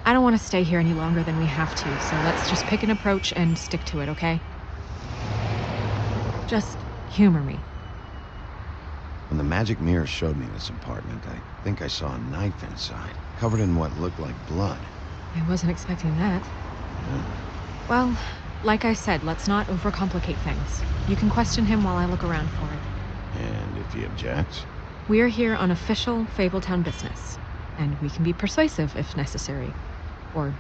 I don't want to stay here any longer than we have to, so let's just pick an approach and stick to it, okay? Just humor me. When the magic mirror showed me this apartment, I think I saw a knife inside, covered in what looked like blood. I wasn't expecting that. Yeah. Well, like I said, let's not overcomplicate things. You can question him while I look around for it. And if he objects? We're here on official Fabletown business, and we can be persuasive if necessary. Or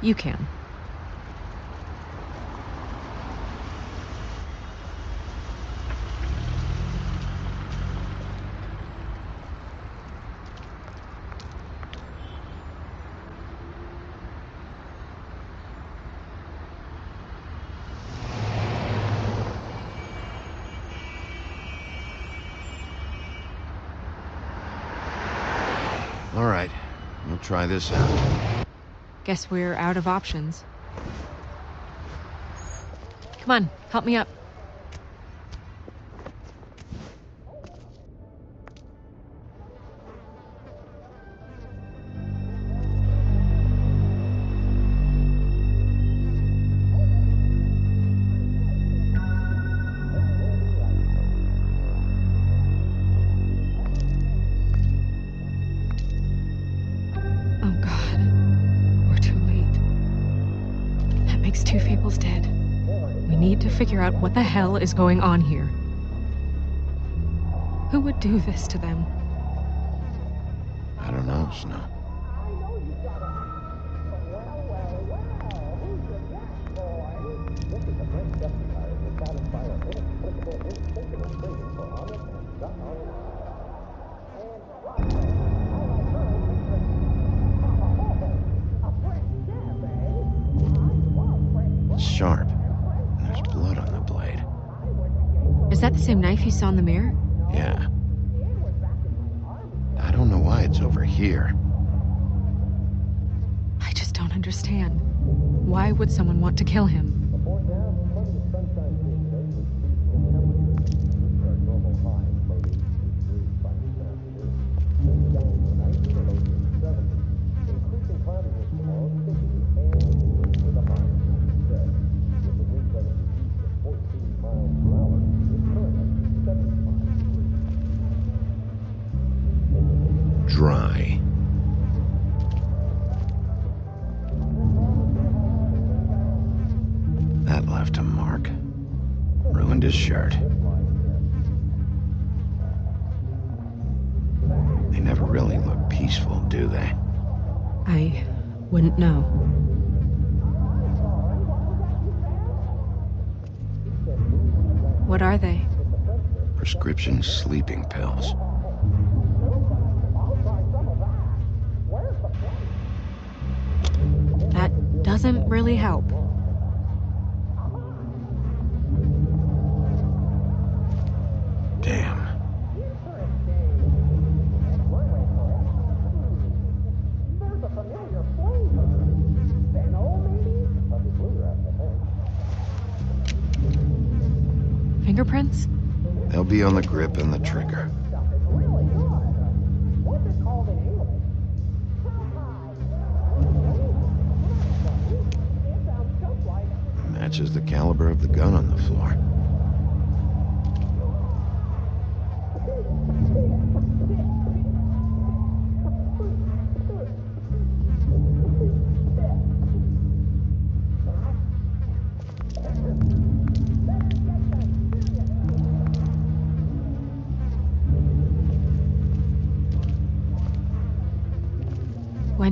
you can. All right, we'll try this out. Guess we're out of options. Come on, help me up. Oh God, we're too late. That makes two Fables dead. We need to figure out what the hell is going on here. Who would do this to them? I don't know, Snow. It's sharp, and there's blood on the blade. Is that the same knife you saw in the mirror? Yeah. I don't know why it's over here. I just don't understand. Why would someone want to kill him? Dry. That left a mark. Ruined his shirt. They never really look peaceful, do they? I wouldn't know. What are they? Prescription sleeping pills. That doesn't really help. Damn. Fingerprints? They'll be on the grip and the trigger. Matches the caliber of the gun on the floor.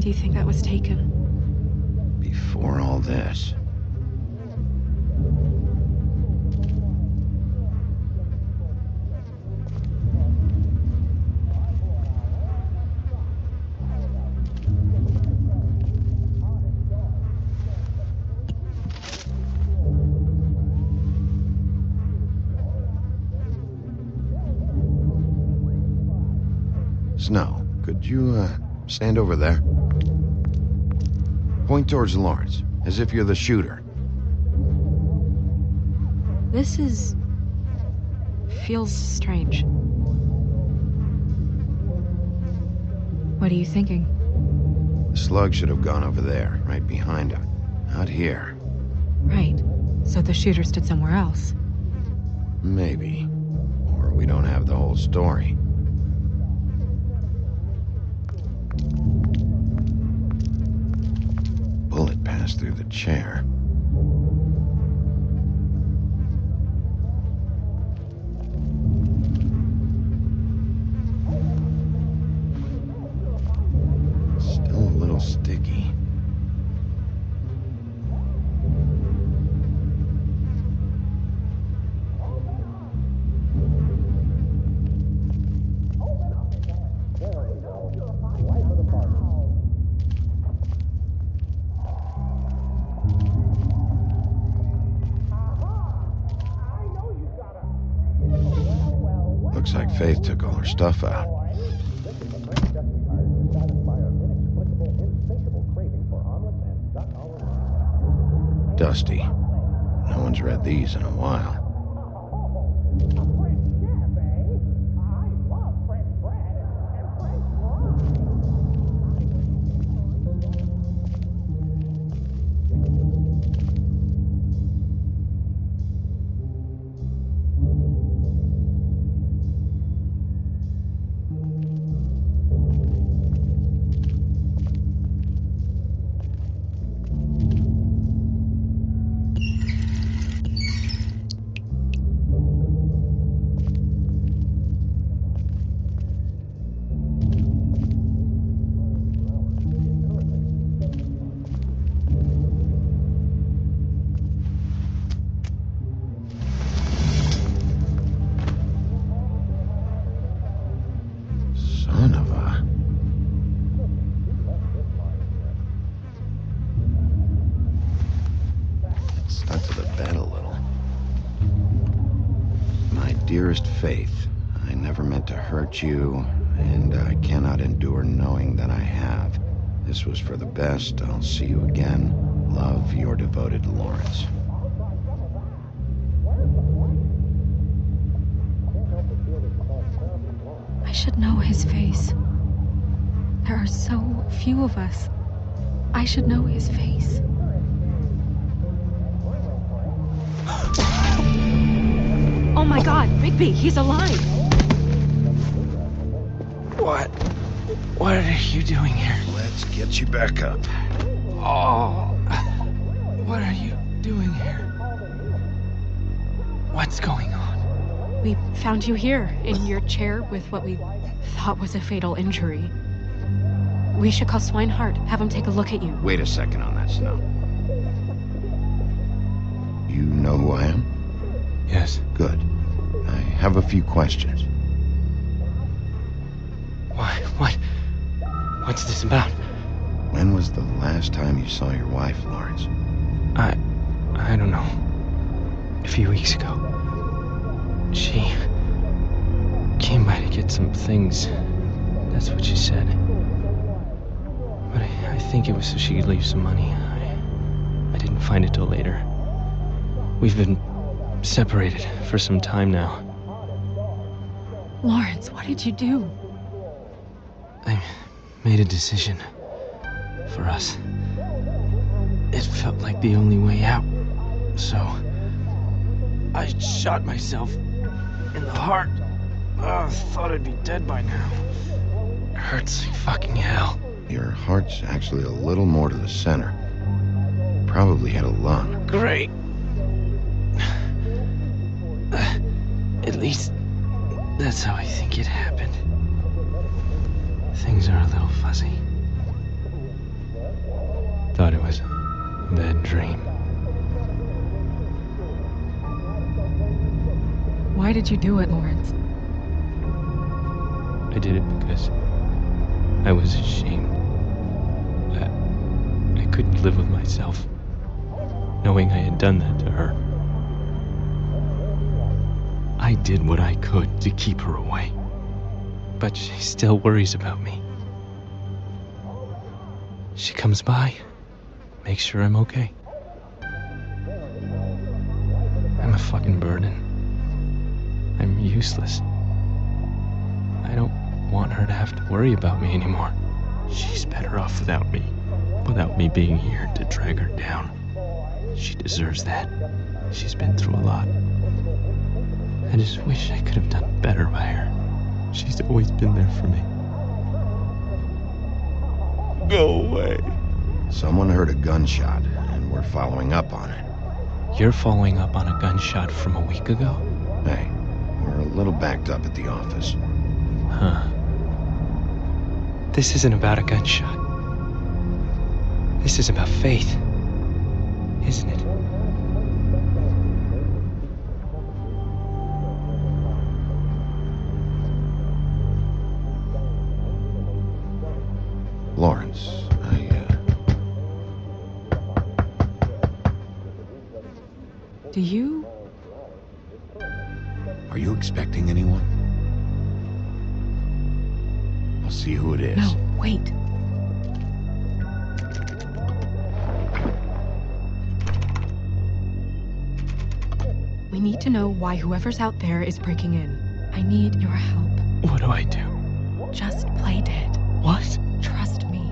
do you think that was taken? Before all this. Snow, could you, stand over there? Point towards Lawrence, as if you're the shooter. This is... feels strange. What are you thinking? The slug should have gone over there, right behind him. Not here. Right. So the shooter stood somewhere else. Maybe. Or we don't have the whole story. Bullet passed through the chair. Still a little sticky. Looks like Faith took all her stuff out. Dusty. No one's read these in a while. Son of a... It stuck to the bed a little. My dearest Faith, I never meant to hurt you, and I cannot endure knowing that I have. This was for the best. I'll see you again. Love, your devoted Lawrence. I should know his face. There are so few of us. I should know his face. Oh my God, Bigby, he's alive! What are you doing here? Let's get you back up. Oh, what are you doing here? What's going on? We found you here, in your chair with what we thought was a fatal injury. We should call Swinehart, have him take a look at you. Wait a second on that, Snow. You know who I am? Yes. Good. I have a few questions. What's this about? When was the last time you saw your wife, Lawrence? I don't know. A few weeks ago. She came by to get some things. That's what she said. But I think it was so she could leave some money. I didn't find it till later. We've been separated for some time now. Lawrence, what did you do? I made a decision for us. It felt like the only way out. So I shot myself in the heart. I thought I'd be dead by now. It hurts like fucking hell. Your heart's actually a little more to the center. Probably had a lung. Great. At least that's how I think it happened. Things are a little fuzzy. Thought it was a bad dream. Why did you do it, Lawrence? I did it because I was ashamed. I couldn't live with myself, knowing I had done that to her. I did what I could to keep her away, but she still worries about me. She comes by, makes sure I'm okay. I'm a fucking burden. I'm useless. I don't want her to have to worry about me anymore. She's better off without me being here to drag her down. She deserves that. She's been through a lot. I just wish I could have done better by her. She's always been there for me. Go away. Someone heard a gunshot, and we're following up on it. You're following up on a gunshot from a week ago? Hey, we're a little backed up at the office. Huh. This isn't about a gunshot. This is about faith, isn't it? Lawrence, Do you? Are you expecting anyone? I'll see who it is. No, wait. We need to know why whoever's out there is breaking in. I need your help. What do I do? Just play dead. What? Trust me.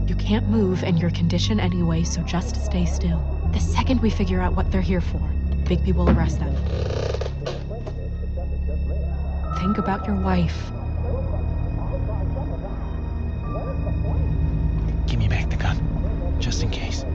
You can't move in your condition anyway, so just stay still. The second we figure out what they're here for, Bigby will arrest them. Think about your wife. Give me back the gun, just in case.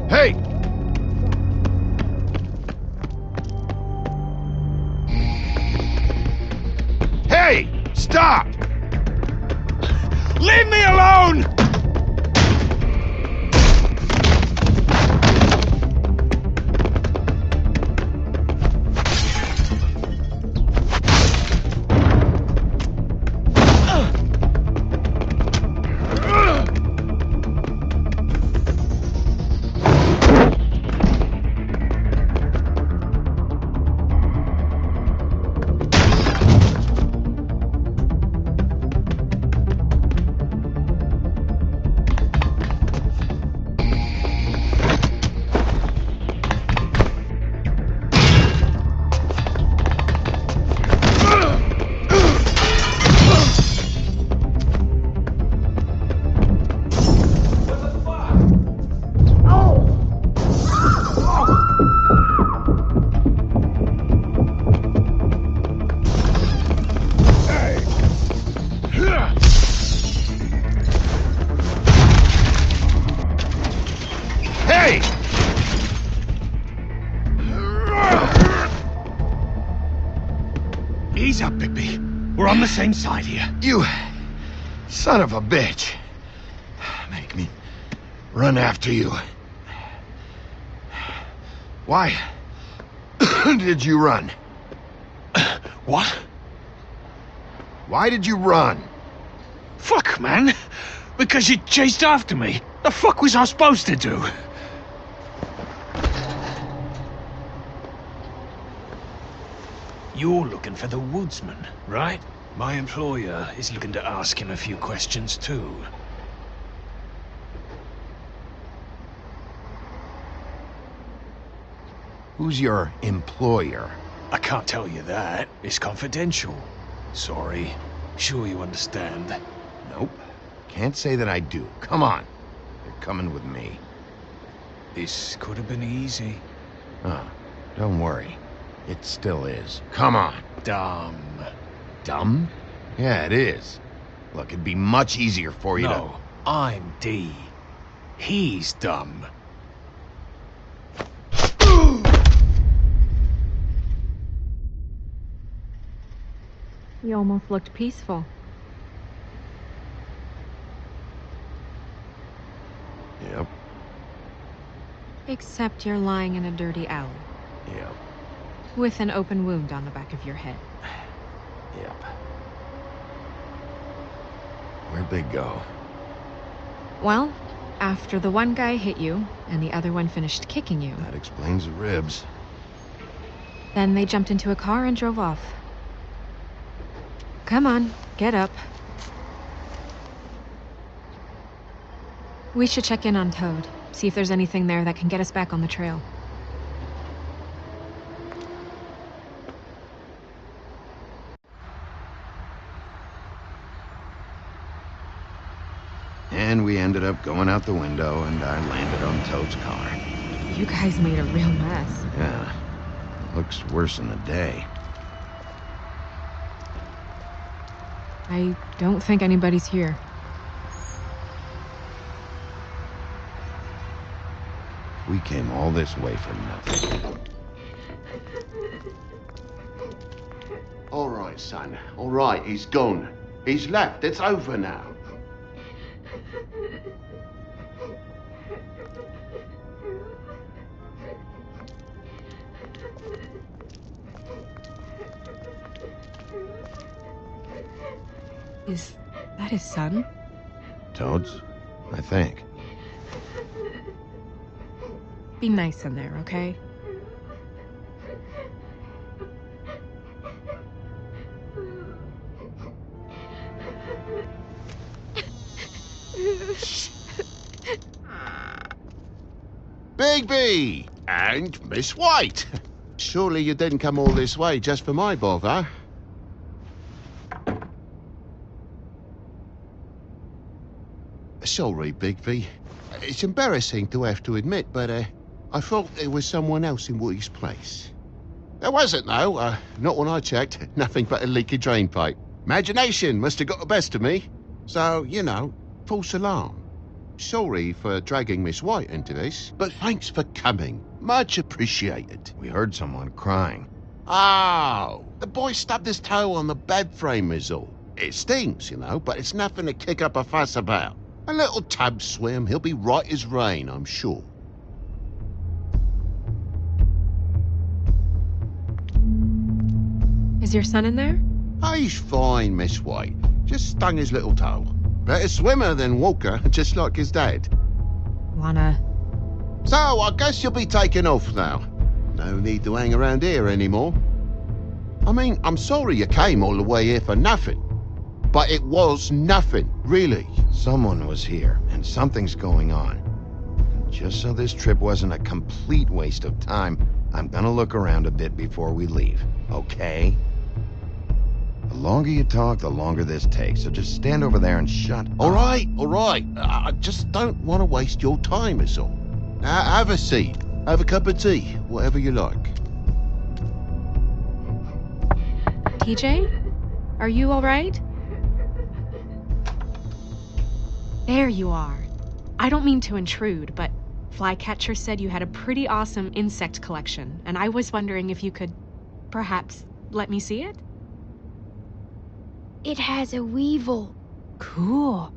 Hey! Hey! Stop! Leave me alone! Ease up, Bigby. We're on the same side here. You son of a bitch. Make me run after you. Why did you run? What? Why did you run? Fuck, man. Because you chased after me. The fuck was I supposed to do? You're looking for the woodsman, right? My employer is looking to ask him a few questions too. Who's your employer? I can't tell you that. It's confidential. Sorry. Sure you understand. Nope. Can't say that I do. Come on. You're coming with me. This could have been easy. Don't worry. It still is. Come on. Dumb. Dumb? Yeah, it is. Look, it'd be much easier for you No, I'm D. He's dumb. You almost looked peaceful. Yep. Except you're lying in a dirty alley. Yep. With an open wound on the back of your head. Yep. Where'd they go? Well, after the one guy hit you, and the other one finished kicking you, That explains the ribs. then they jumped into a car and drove off. Come on, get up. We should check in on Toad, see if there's anything there that can get us back on the trail. And we ended up going out the window, and I landed on Toad's car. You guys made a real mess. Yeah. Looks worse in the day. I don't think anybody's here. We came all this way for nothing. All right, son. All right, he's gone. He's left. It's over now. Is that his son? Toad's? I think. Be nice in there, okay? Bigby! And Miss White! Surely you didn't come all this way just for my bother? Sorry, Bigby. It's embarrassing to have to admit, but I thought there was someone else in Woody's place. There wasn't, though. Not when I checked. Nothing but a leaky drain pipe. Imagination must have got the best of me. So, you know, false alarm. Sorry for dragging Miss White into this, but thanks for coming. Much appreciated. We heard someone crying. Oh, the boy stubbed his toe on the bed frame is all. It stings, you know, but it's nothing to kick up a fuss about. A little tub swim, he'll be right as rain, I'm sure. Is your son in there? He's fine, Miss White. Just stung his little toe. Better swimmer than walker, just like his dad. Wanna... So, I guess you'll be taking off now. No need to hang around here anymore. I mean, I'm sorry you came all the way here for nothing. But it was nothing, really. Someone was here, and something's going on. And just so this trip wasn't a complete waste of time, I'm gonna look around a bit before we leave, okay? The longer you talk, the longer this takes, so just stand over there and shut up. All right. I just don't want to waste your time, is all. Have a seat. Have a cup of tea. Whatever you like. TJ? Are you all right? There you are. I don't mean to intrude, but Flycatcher said you had a pretty awesome insect collection, and I was wondering if you could, perhaps, let me see it? It has a weevil. Cool.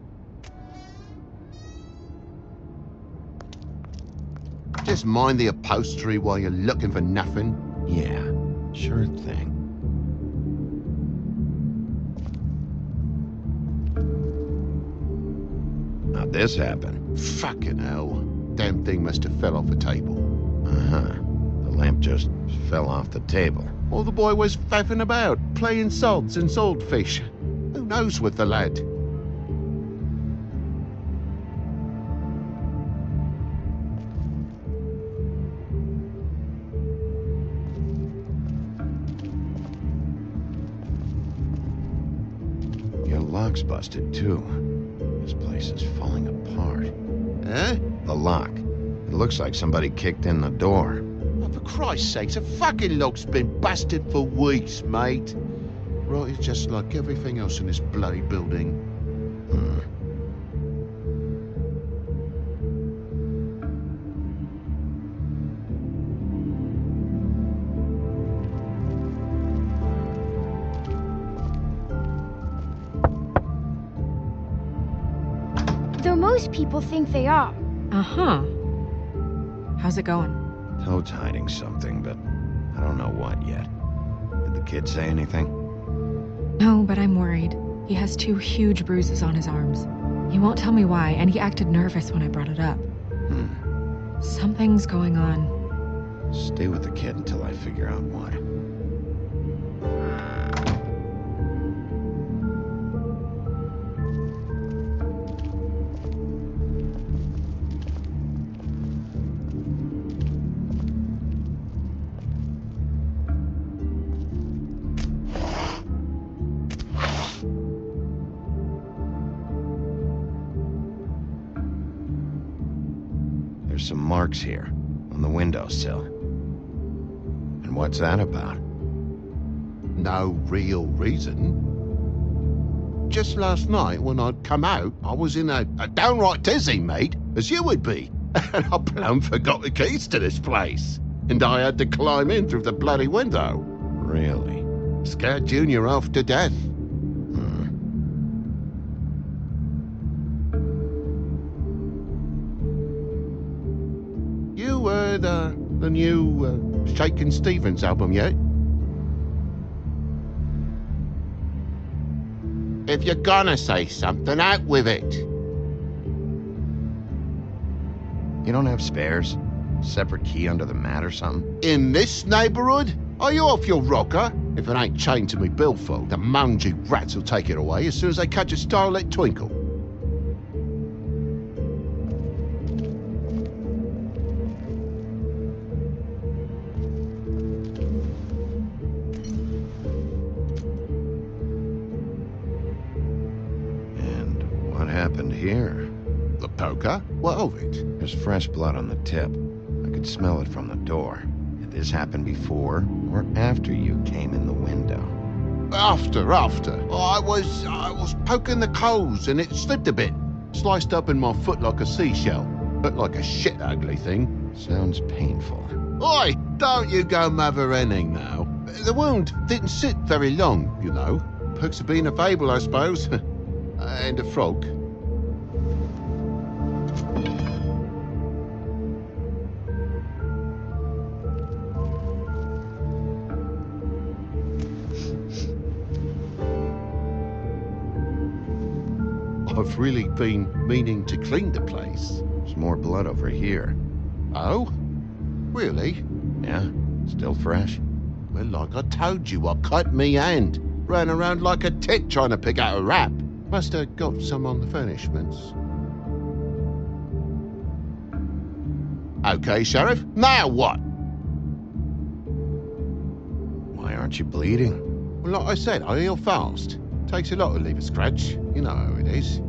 Just mind the upholstery while you're looking for nothing. Yeah, sure thing. this happen? Fucking hell. Damn thing must have fell off a table. Uh-huh. The lamp just fell off the table. Or the boy was faffing about, playing sods and swordfish. Who knows with the lad? Your lock's busted, too. This place is falling apart. Eh? The lock. It looks like somebody kicked in the door. Oh, for Christ's sake, the fucking lock's been busted for weeks, mate. Right, it's just like everything else in this bloody building. Hmm. Though most people think they are. Uh-huh. How's it going? Toad's hiding something, but I don't know what yet. Did the kid say anything? No, but I'm worried. He has 2 huge bruises on his arms. He won't tell me why, and he acted nervous when I brought it up. Something's going on. Stay with the kid until I figure out what. There's some marks here on the windowsill. And what's that about? No real reason. Just last night when I'd come out, I was in a downright dizzy, mate, as you would be. And I plumb forgot the keys to this place. And I had to climb in through the bloody window. Really? Scared Junior half to death. You heard the new Shakin' Stevens album yet? If you're gonna say something, out with it. You don't have spares? Separate key under the mat or something? In this neighborhood? Are you off your rocker? If it ain't chained to me billfold, the mangy rats will take it away as soon as they catch a starlit twinkle. And what happened here? The poker? What of it? There's fresh blood on the tip. I could smell it from the door. Did this happen before or after you came in the window? After. I was poking the coals and it slipped a bit. Sliced up in my foot like a seashell. Looked like a shit ugly thing. Sounds painful. Oi, don't you go mother-henning now. The wound didn't sit very long, you know. Perks of being a fable, I suppose. And a frog. I've really been meaning to clean the place. There's more blood over here. Oh? Really? Yeah? Still fresh? Well, like I told you, I cut me hand. Ran around like a tit trying to pick out a rap. Must have got some on the furnishments. Okay, Sheriff. Now what? Why aren't you bleeding? Well, like I said, I heal fast. Takes a lot to leave a scratch. You know how it is.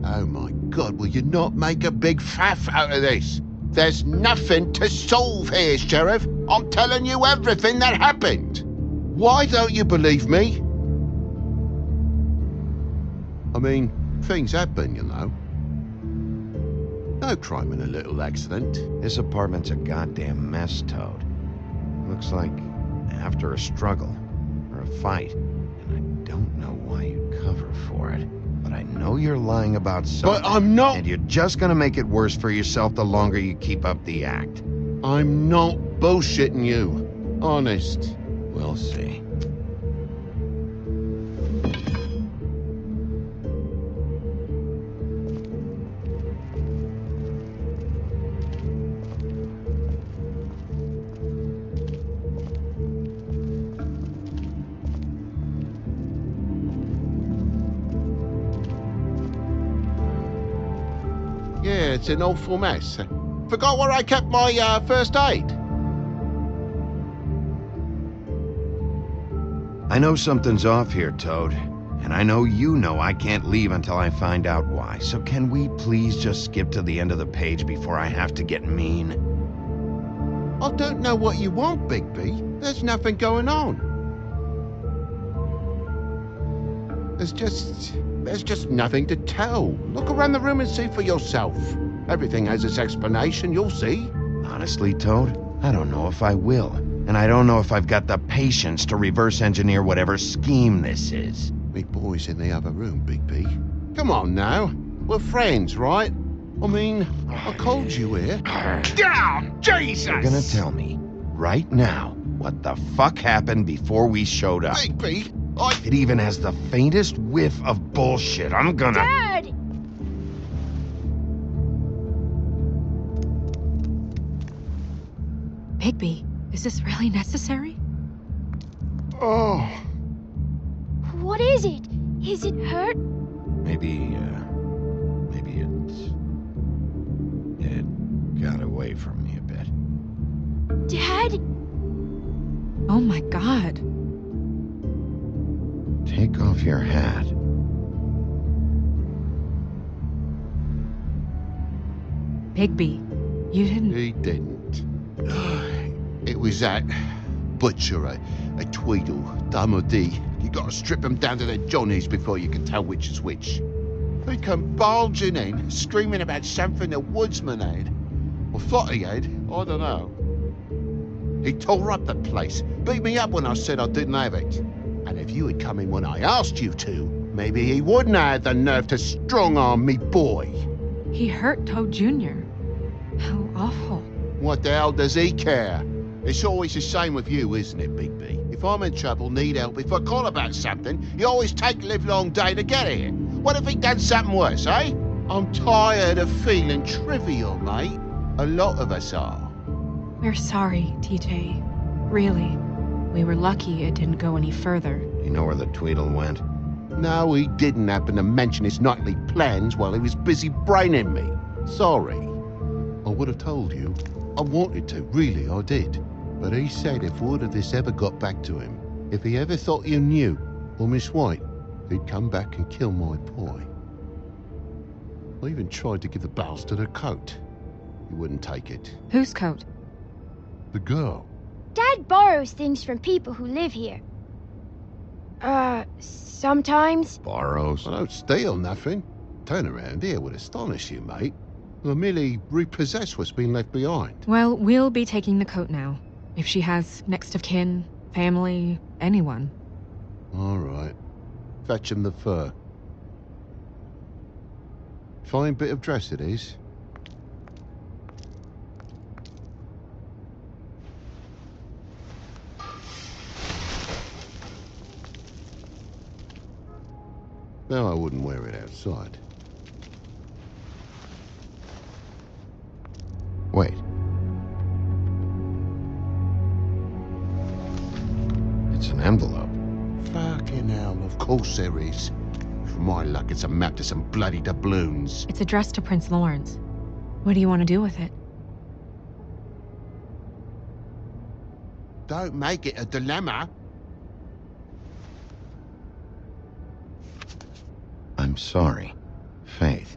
Oh my God, will you not make a big faff out of this? There's nothing to solve here, Sheriff. I'm telling you everything that happened. Why don't you believe me? I mean, things happen, you know. No crime in a little accident. This apartment's a goddamn mess, Toad. Looks like after a struggle or a fight. And I don't know why you'd cover for it. but I know you're lying about something. But I'm not. And you're just gonna make it worse for yourself the longer you keep up the act. I'm not bullshitting you. Honest. We'll see. Yeah, it's an awful mess. Forgot where I kept my first aid. I know something's off here, Toad. And I know you know I can't leave until I find out why. So can we please just skip to the end of the page before I have to get mean? I don't know what you want, Bigby. There's nothing going on. There's just nothing to tell. Look around the room and see for yourself. Everything has its explanation, you'll see. Honestly, Toad, I don't know if I will. And I don't know if I've got the patience to reverse engineer whatever scheme this is. Me boy's in the other room, Bigby. Come on now. We're friends, right? I mean, I called you here. Down! Jesus! You're gonna tell me, right now, what the fuck happened before we showed up. Bigby, If it even has the faintest whiff of bullshit, I'm gonna... Dad! Bigby, is this really necessary? Oh, What is it? Is it hurt? Maybe it got away from me a bit. Dad? Oh my god. Take off your hat. Bigby, you didn't... he didn't. It was that butcher, a Tweedle, Dumody. You gotta strip them down to their johnnies before you can tell which is which. They come barging in, screaming about something the woodsman had. Or thought he had, I don't know. He tore up the place, beat me up when I said I didn't have it. And if you had come in when I asked you to, maybe he wouldn't have had the nerve to strong-arm me boy. He hurt Toad Jr. How awful. What the hell does he care? It's always the same with you, isn't it, Bigby? If I'm in trouble, need help, if I call about something, you always take the livelong day to get here. What if he done something worse, eh? I'm tired of feeling trivial, mate. A lot of us are. We're sorry, TJ. Really. We were lucky it didn't go any further. You know where the Tweedle went? No, he didn't happen to mention his nightly plans while he was busy braining me. Sorry. I would have told you. I wanted to, really, I did. But he said if word of this ever got back to him, if he ever thought you knew, or Miss White, he'd come back and kill my boy. I even tried to give the bastard a coat. He wouldn't take it. Whose coat? The girl. Dad borrows things from people who live here. Sometimes. Borrows. I don't steal nothing. Turn around here would astonish you, mate. I merely repossess what's been left behind. Well, we'll be taking the coat now. If she has next of kin, family, anyone. All right. Fetch him the fur. Fine bit of dress it is. No, I wouldn't wear it outside. Wait. It's an envelope. Fucking hell, of course there is. For my luck, it's a map to some bloody doubloons. It's addressed to Prince Lawrence. What do you want to do with it? Don't make it a dilemma. I'm sorry, Faith.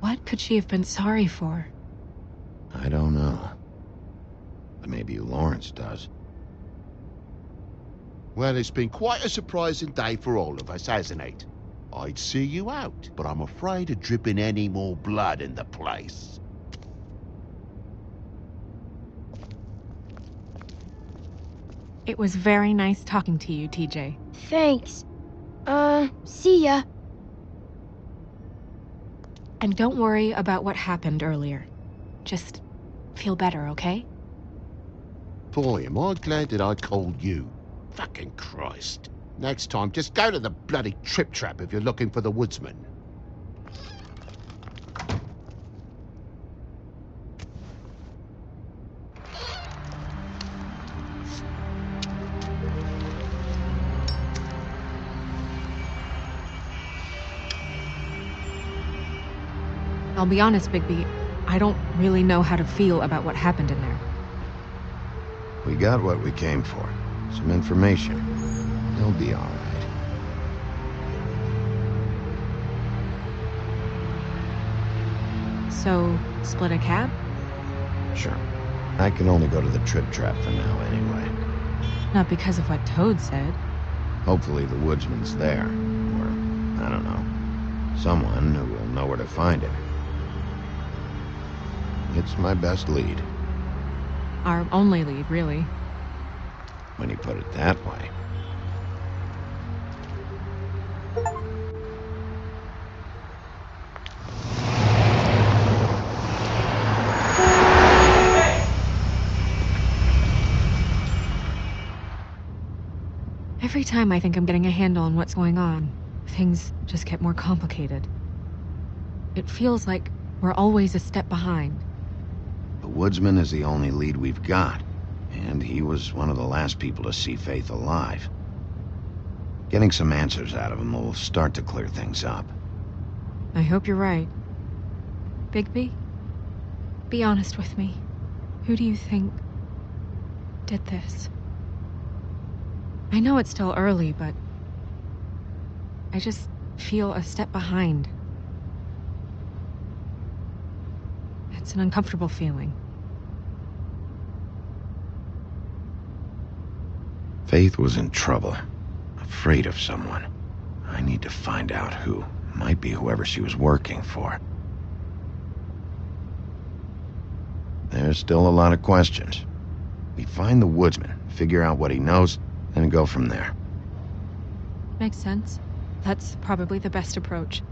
What could she have been sorry for? I don't know. But maybe Lawrence does. Well, it's been quite a surprising day for all of us, hasn't it? I'd see you out, but I'm afraid of dripping any more blood in the place. It was very nice talking to you, TJ. Thanks. See ya. And don't worry about what happened earlier. Just feel better, okay? Boy, am I glad that I called you. Fucking Christ. Next time, just go to the bloody Trip Trap if you're looking for the woodsman. I'll be honest, Bigby, I don't really know how to feel about what happened in there. We got what we came for. Some information. He'll be all right. So, split a cab? Sure. I can only go to the Trip Trap for now anyway. Not because of what Toad said. Hopefully the woodsman's there. Or, I don't know, someone who will know where to find him. It's my best lead, Our only lead, really. when you put it that way. Every time I think I'm getting a handle on what's going on, things just get more complicated. It feels like we're always a step behind. The woodsman is the only lead we've got, and he was one of the last people to see Faith alive. Getting some answers out of him will start to clear things up. I hope you're right. Bigby, be honest with me. Who do you think did this? I know it's still early, but I just feel a step behind. It's an uncomfortable feeling. Faith was in trouble, afraid of someone. I need to find out who. Might be whoever she was working for. There's still a lot of questions. We find the woodsman, figure out what he knows, and go from there. Makes sense. That's probably the best approach.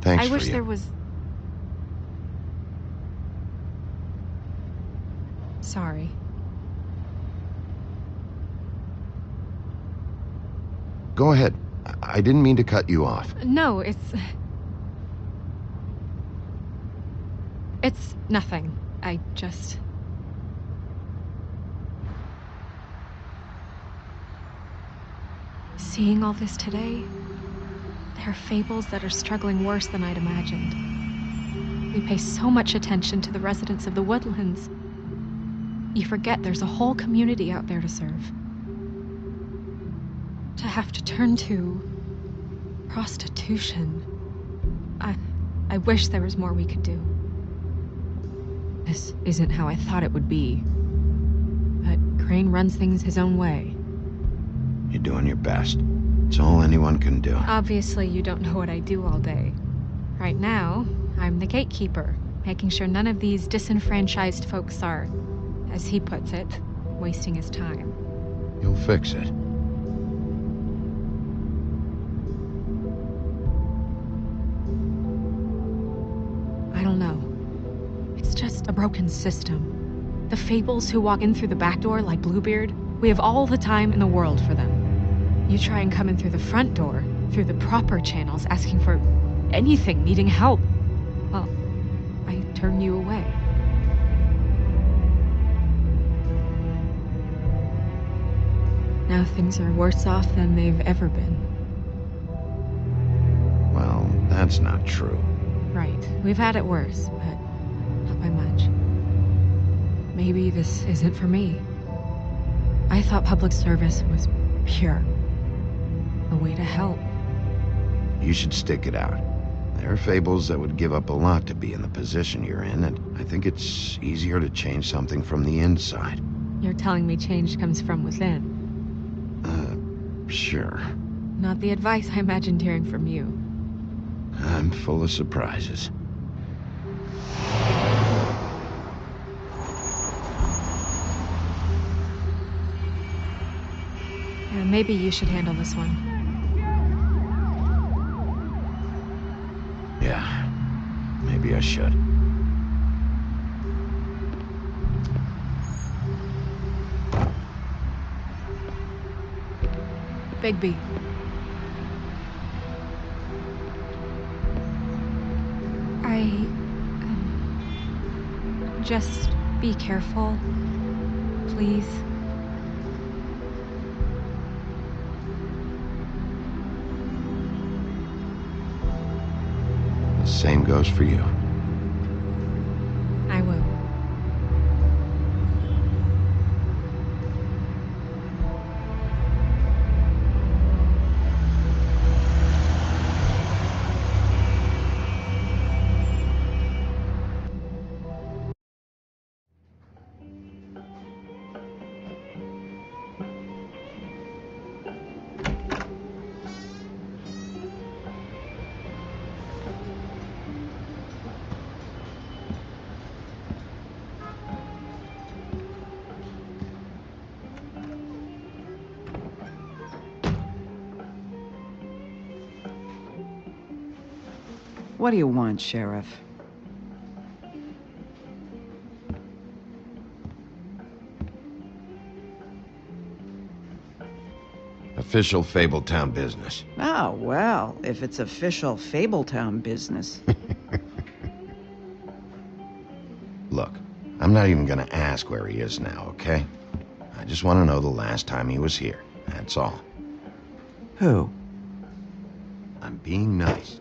Thanks I for wish you. there was... Sorry. Go ahead. I didn't mean to cut you off. No, it's nothing. I just... Seeing all this today, there are fables that are struggling worse than I'd imagined. We pay so much attention to the residents of the woodlands. You forget there's a whole community out there to serve. To have to turn to prostitution. I wish there was more we could do. This isn't how I thought it would be. But Crane runs things his own way. You're doing your best. It's all anyone can do. Obviously, you don't know what I do all day. Right now, I'm the gatekeeper, making sure none of these disenfranchised folks are, as he puts it, wasting his time. You'll fix it. I don't know. It's just a broken system. The fables who walk in through the back door like Bluebeard, we have all the time in the world for them. You try and come in through the front door, through the proper channels, asking for anything, needing help. Well, I turn you away. Now things are worse off than they've ever been. Well, that's not true. Right. We've had it worse, but not by much. Maybe this isn't for me. I thought public service was pure. A way to help. You should stick it out. There are fables that would give up a lot to be in the position you're in, and I think it's easier to change something from the inside. You're telling me change comes from within. Sure. Not the advice I imagined hearing from you. I'm full of surprises. Yeah, maybe you should handle this one. Yeah, maybe I should. Bigby. Just be careful, please. The same goes for you. I will. What do you want, Sheriff? Official Fabletown business. Oh, well, if it's official Fabletown business. Look, I'm not even gonna ask where he is now, okay? I just want to know the last time he was here. That's all. Who? I'm being nice,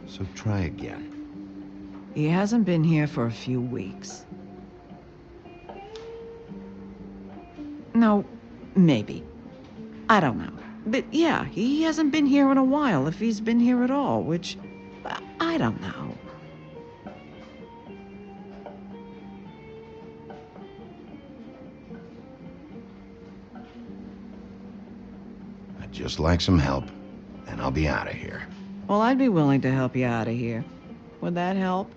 so try again. He hasn't been here for a few weeks. No, maybe. I don't know. But yeah, he hasn't been here in a while, if he's been here at all, which... I don't know. I'd just like some help, and I'll be out of here. Well, I'd be willing to help you out of here. Would that help?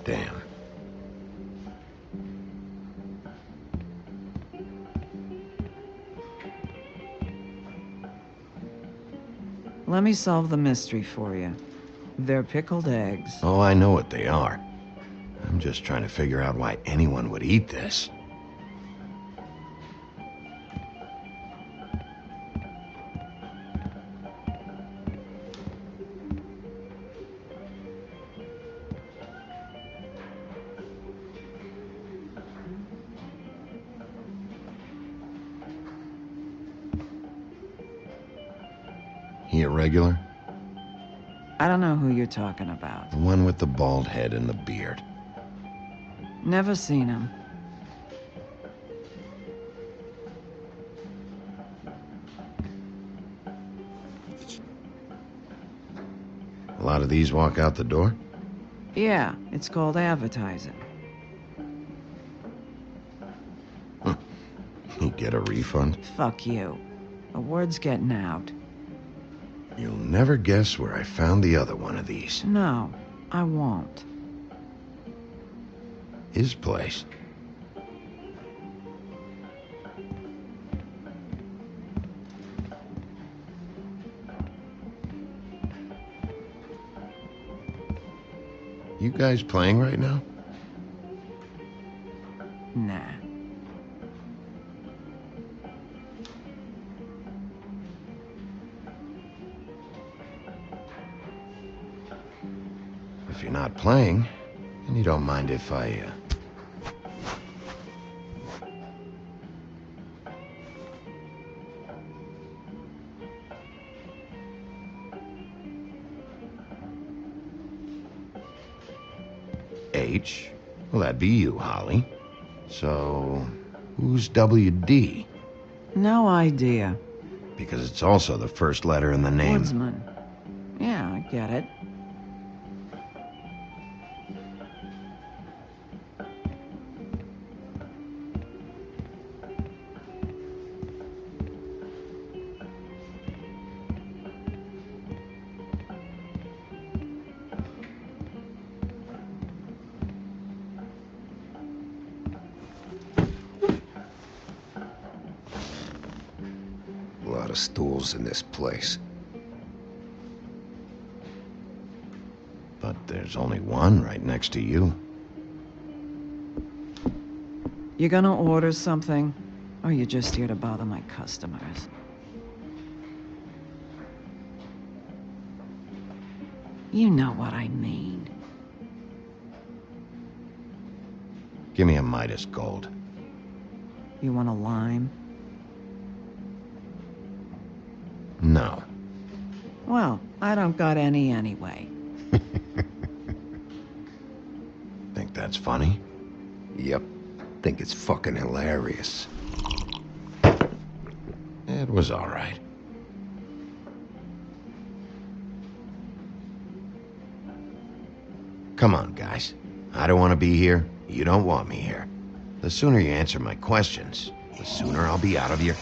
Damn. Let me solve the mystery for you. They're pickled eggs. Oh, I know what they are. I'm just trying to figure out why anyone would eat this. He a regular? I don't know who you're talking about. The one with the bald head and the beard. Never seen him. A lot of these walk out the door? Yeah, it's called advertising. You get a refund? Fuck you. The word's getting out. You'll never guess where I found the other one of these. No, I won't. His place. You guys playing right now? Nah. If you're not playing, then you don't mind if I, H? Well, that'd be you, Holly. So, who's WD? No idea. because it's also the first letter in the name. Woodsman. Yeah, I get it. A lot of stools in this place. But there's only one right next to you. You gonna order something? Or you just here to bother my customers? You know what I mean. Give me a Midas Gold. You want a lime? No. Well, I don't got any anyway. Think that's funny? Yep. Think it's fucking hilarious. It was all right. Come on, guys. I don't want to be here. You don't want me here. The sooner you answer my questions, the sooner I'll be out of here.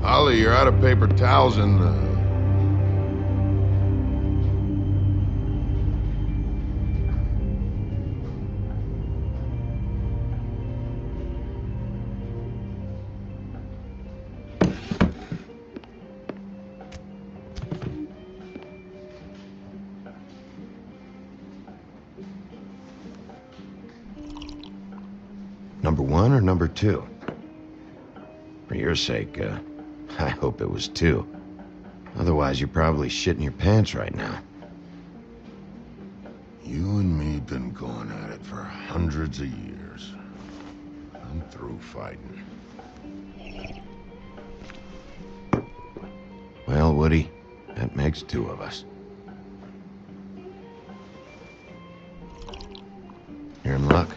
Ollie, you're out of paper towels and, Number 1 or number 2? For your sake, I hope it was 2. Otherwise, you're probably shitting your pants right now. You and me been going at it for hundreds of years. I'm through fighting. Well, Woody, that makes 2 of us. You're in luck.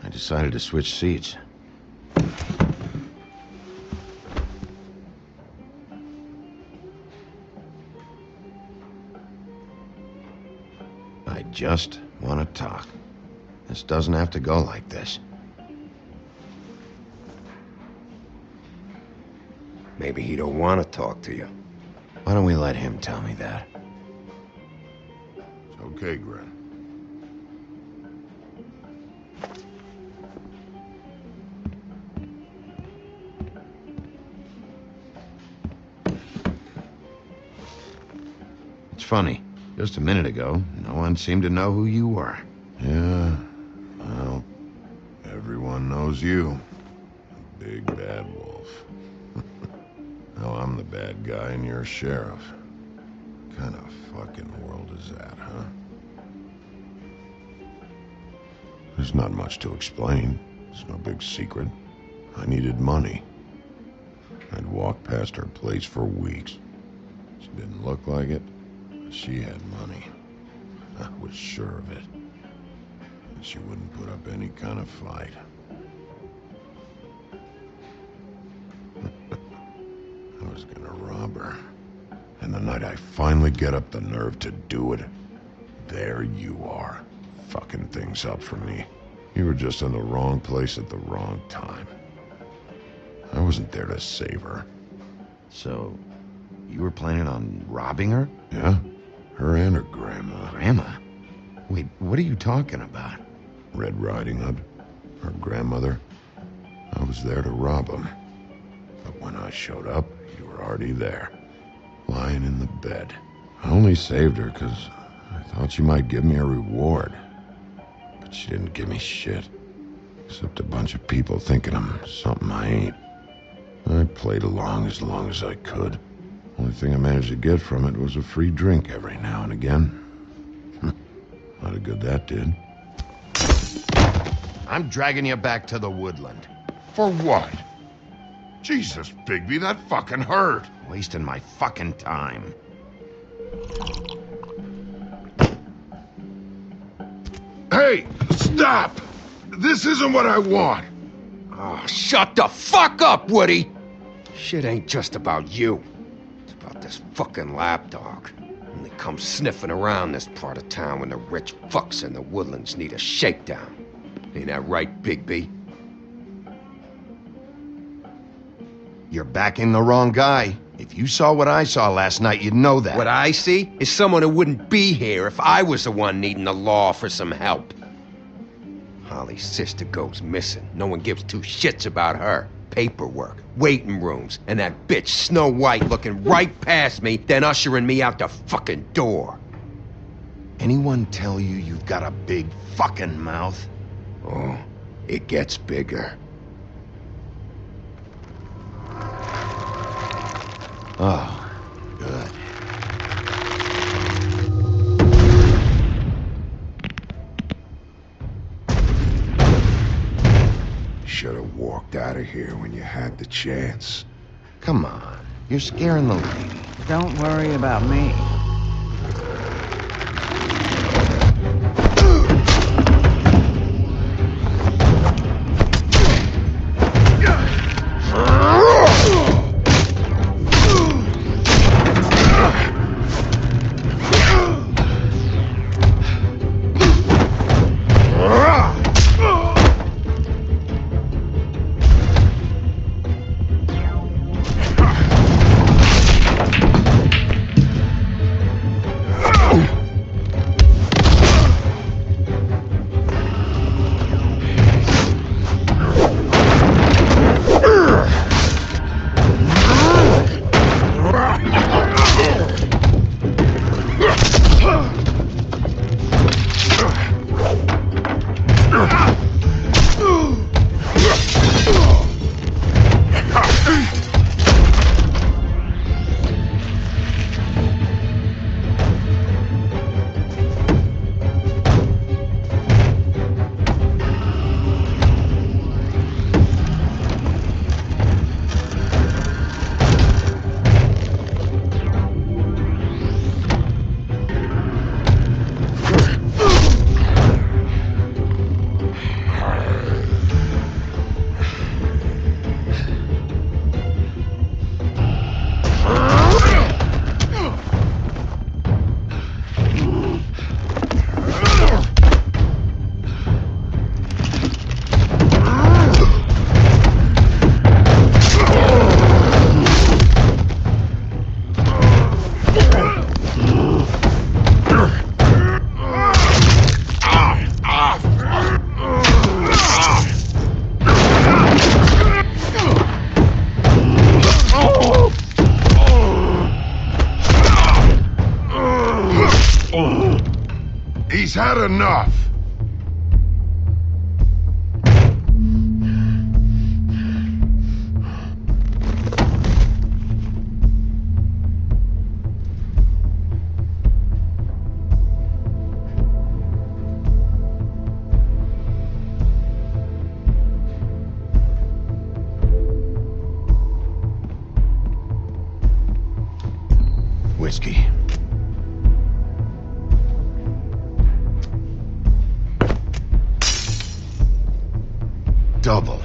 I decided to switch seats. I just want to talk. This doesn't have to go like this. Maybe he don't want to talk to you. Why don't we let him tell me that? It's okay, Gren. It's funny. Just a minute ago, no one seemed to know who you were. Yeah, well, everyone knows you. The big bad wolf. Now I'm the bad guy and you're sheriff. What kind of fucking world is that, huh? There's not much to explain. It's no big secret. I needed money. I'd walked past her place for weeks. She didn't look like it. She had money. I was sure of it. And she wouldn't put up any kind of fight. I was gonna rob her. And the night I finally get up the nerve to do it, there you are, fucking things up for me. You were just in the wrong place at the wrong time. I wasn't there to save her. So, you were planning on robbing her? Yeah? Her and her grandma. Grandma? Wait, what are you talking about? Red Riding Hood. Her grandmother. I was there to rob them. But when I showed up, you were already there. Lying in the bed. I only saved her because I thought she might give me a reward. But she didn't give me shit. Except a bunch of people thinking I'm something I ain't. I played along as I could. Only thing I managed to get from it was a free drink every now and again. Lot of good that did. I'm dragging you back to the woodland. For what? Jesus, Bigby, that fucking hurt. Wasting my fucking time. Hey, stop! This isn't what I want. Oh, shut the fuck up, Woody! Shit ain't just about you. It's about this fucking lapdog. Only comes sniffing around this part of town when the rich fucks in the woodlands need a shakedown. Ain't that right, Bigby? You're backing the wrong guy. If you saw what I saw last night, you'd know that. What I see is someone who wouldn't be here if I was the one needing the law for some help. Holly's sister goes missing. No one gives two shits about her. Paperwork, waiting rooms, and that bitch Snow White looking right past me, then ushering me out the fucking door. Anyone tell you you've got a big fucking mouth? Oh, it gets bigger. Oh, good. Should have walked out of here when you had the chance. Come on, you're scaring the lady. Don't worry about me. He's had enough. Whiskey. Double.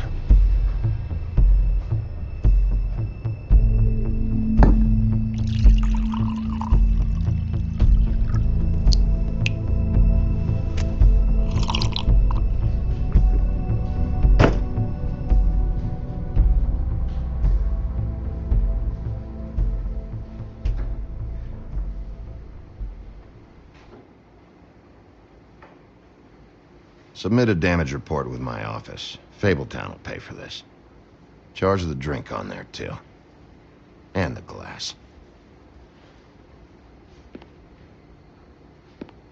Submit a damage report with my office. Fabletown will pay for this. Charge the drink on there, too. And the glass.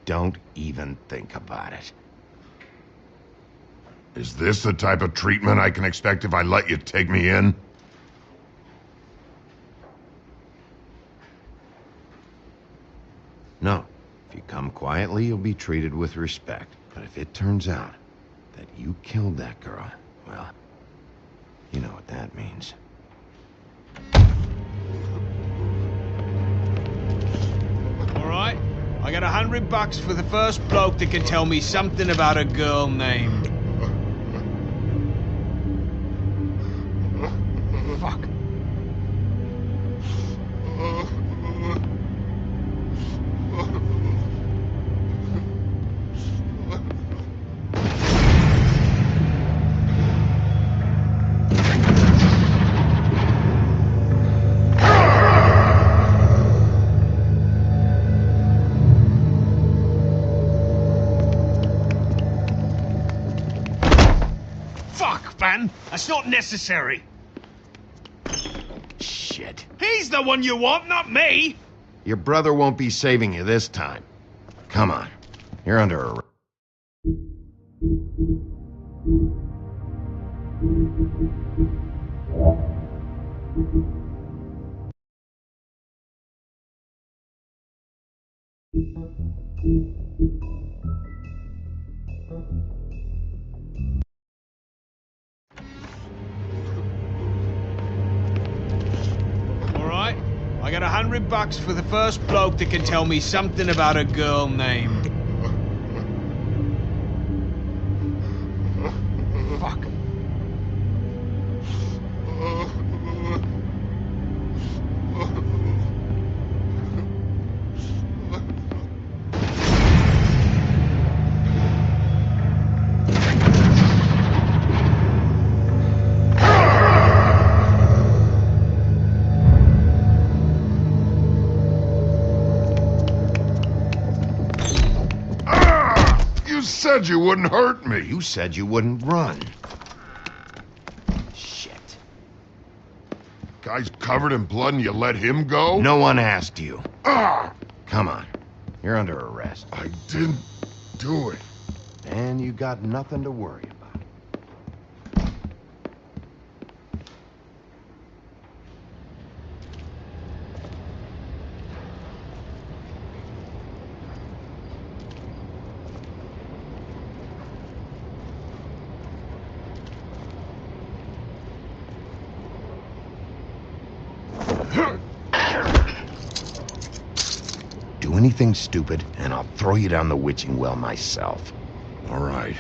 Don't even think about it. Is this the type of treatment I can expect if I let you take me in? No. If you come quietly, you'll be treated with respect. But if it turns out that you killed that girl, well, you know what that means. All right, I got $100 for the first bloke that can tell me something about a girl named... Fuck. Fuck, Van! That's not necessary! Shit. He's the one you want, not me! Your brother won't be saving you this time. Come on. You're under arrest. All right, I got $100 for the first bloke that can tell me something about a girl named... Fuck. You said you wouldn't hurt me. You said you wouldn't run. Shit. Guy's covered in blood and you let him go? No one asked you. Ah! Come on. You're under arrest. I didn't do it. And you got nothing to worry about. Do anything stupid, and I'll throw you down the witching well myself. All right.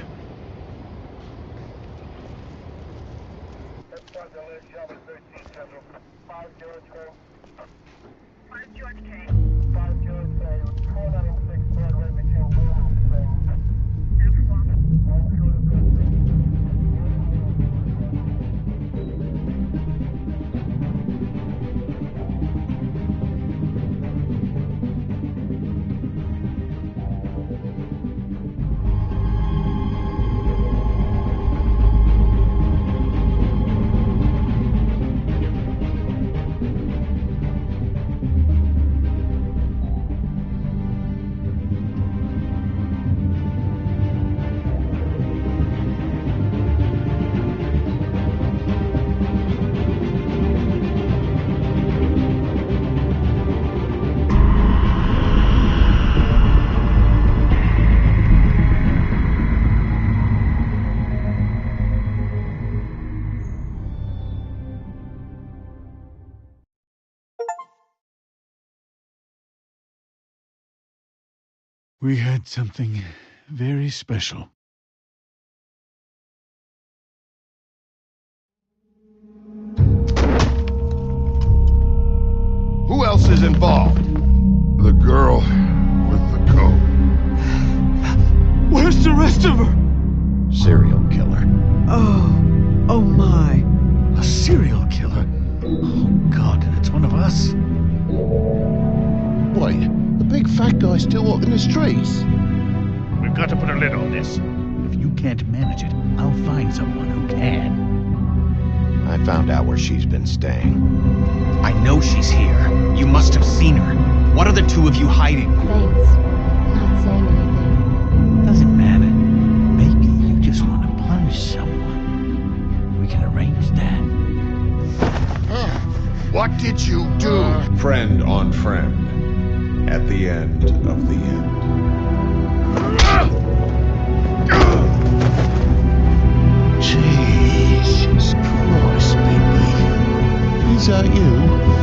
We had something very special. Who else is involved? The girl with the coat. Where's the rest of her? Serial killer. Oh my. A serial killer? Oh, God, and it's one of us? Wait, the big fat guy's still walking the streets. We've got to put a lid on this. If you can't manage it, I'll find someone who can. I found out where she's been staying. I know she's here. You must have seen her. What are the two of you hiding? Thanks. Not saying anything. Doesn't matter. Maybe you just want to punish someone. We can arrange that. What did you do? Friend on friend. at the end of the end. Jesus Christ, Bigby. Is that you?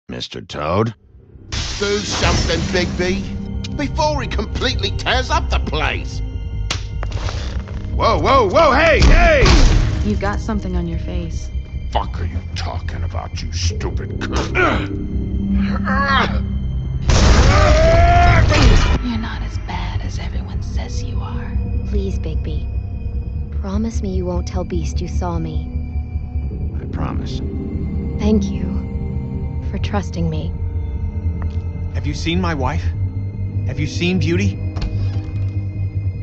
Mr. Toad? Do something, Bigby, before he completely tears up the place. Whoa, whoa, whoa, hey, hey! You've got something on your face. Fuck are you talking about, you stupid cunt? You're not as bad as everyone says you are. Please, Bigby. Promise me you won't tell Beast you saw me. I promise. Thank you for trusting me. Have you seen my wife? Have you seen Beauty?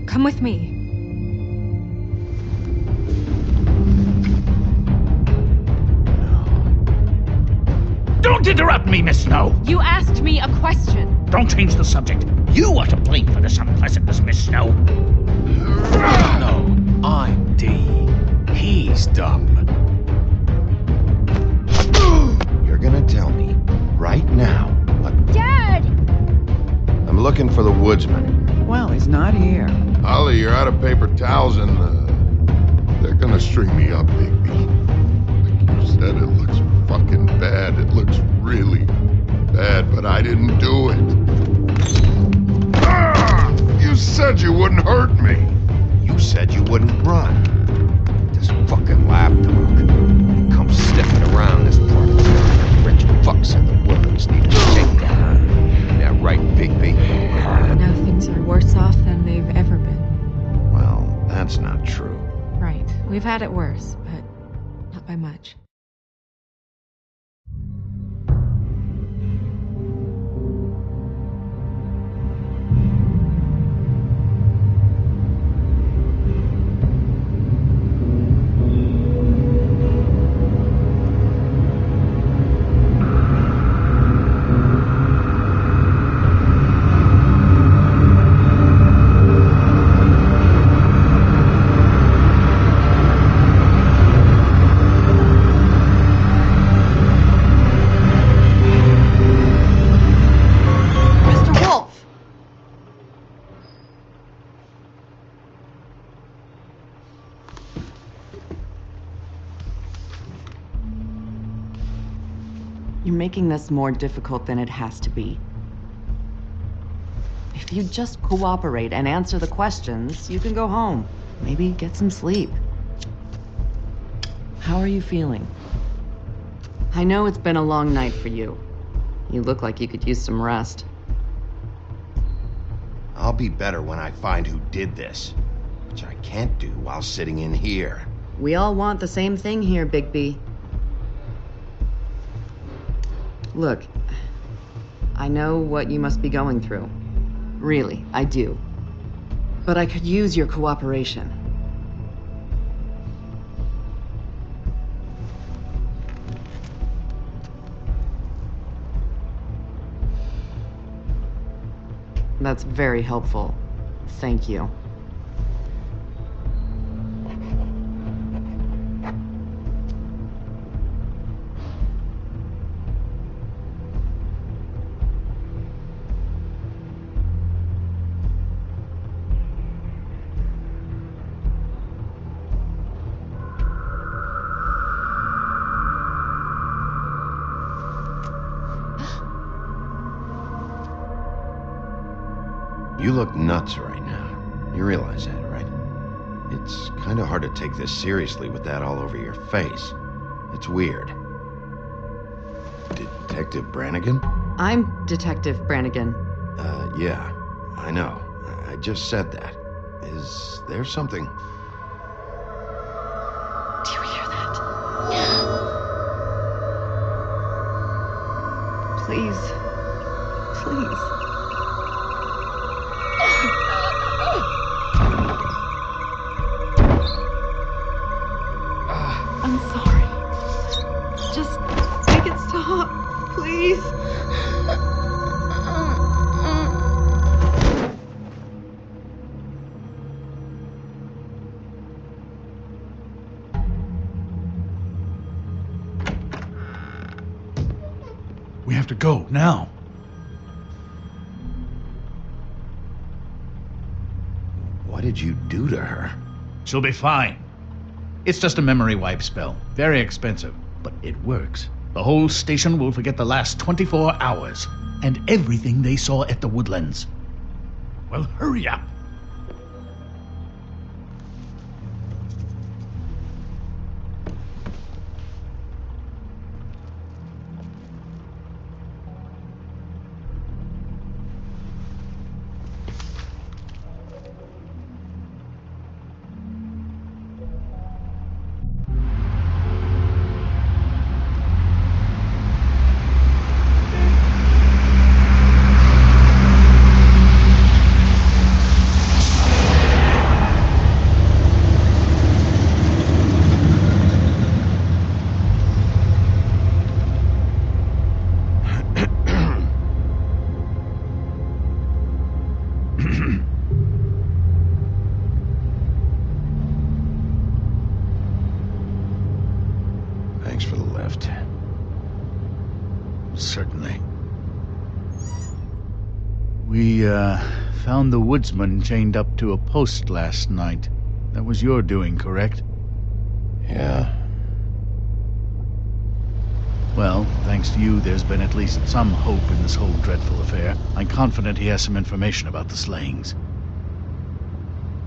Come with me. Don't interrupt me, Miss Snow! You asked me a question. Don't change the subject. You are to blame for this unpleasantness, Miss Snow. No, I'm D. He's dumb. You're gonna tell me right now what... Dad! I'm looking for the woodsman. Well, he's not here. Ollie, you're out of paper towels and they're gonna string me up, Bigby. Like you said, it looks fucking bad. It looks really bad, but I didn't do it. Ah! You said you wouldn't hurt me. You said you wouldn't run. This fucking lapdog. When he comes sniffing around this part of town, rich fucks in the woods need a shakedown. Isn't that right, Bigby? Now things are worse off than they've ever been. Well, that's not true. Right. We've had it worse, but not by much. You're making this more difficult than it has to be. If you just cooperate and answer the questions, you can go home. Maybe get some sleep. How are you feeling? I know it's been a long night for you. You look like you could use some rest. I'll be better when I find who did this, which I can't do while sitting in here. We all want the same thing here, Bigby. Look, I know what you must be going through. Really, I do. But I could use your cooperation. That's very helpful. Thank you. You look nuts right now. You realize that, right? It's kind of hard to take this seriously with that all over your face. It's weird. Detective Brannigan? I'm Detective Brannigan. Yeah, I know. I just said that. Is there something? Do you hear that? Please. Please. I'm sorry. Just make it stop, please. We have to go, now. What did you do to her? She'll be fine. It's just a memory wipe spell. Very expensive, but it works. The whole station will forget the last 24 hours and everything they saw at the Woodlands. Well, hurry up. Thanks for the lift. Certainly. We, found the woodsman chained up to a post last night. That was your doing, correct? Yeah. Well, thanks to you, there's been at least some hope in this whole dreadful affair. I'm confident he has some information about the slayings.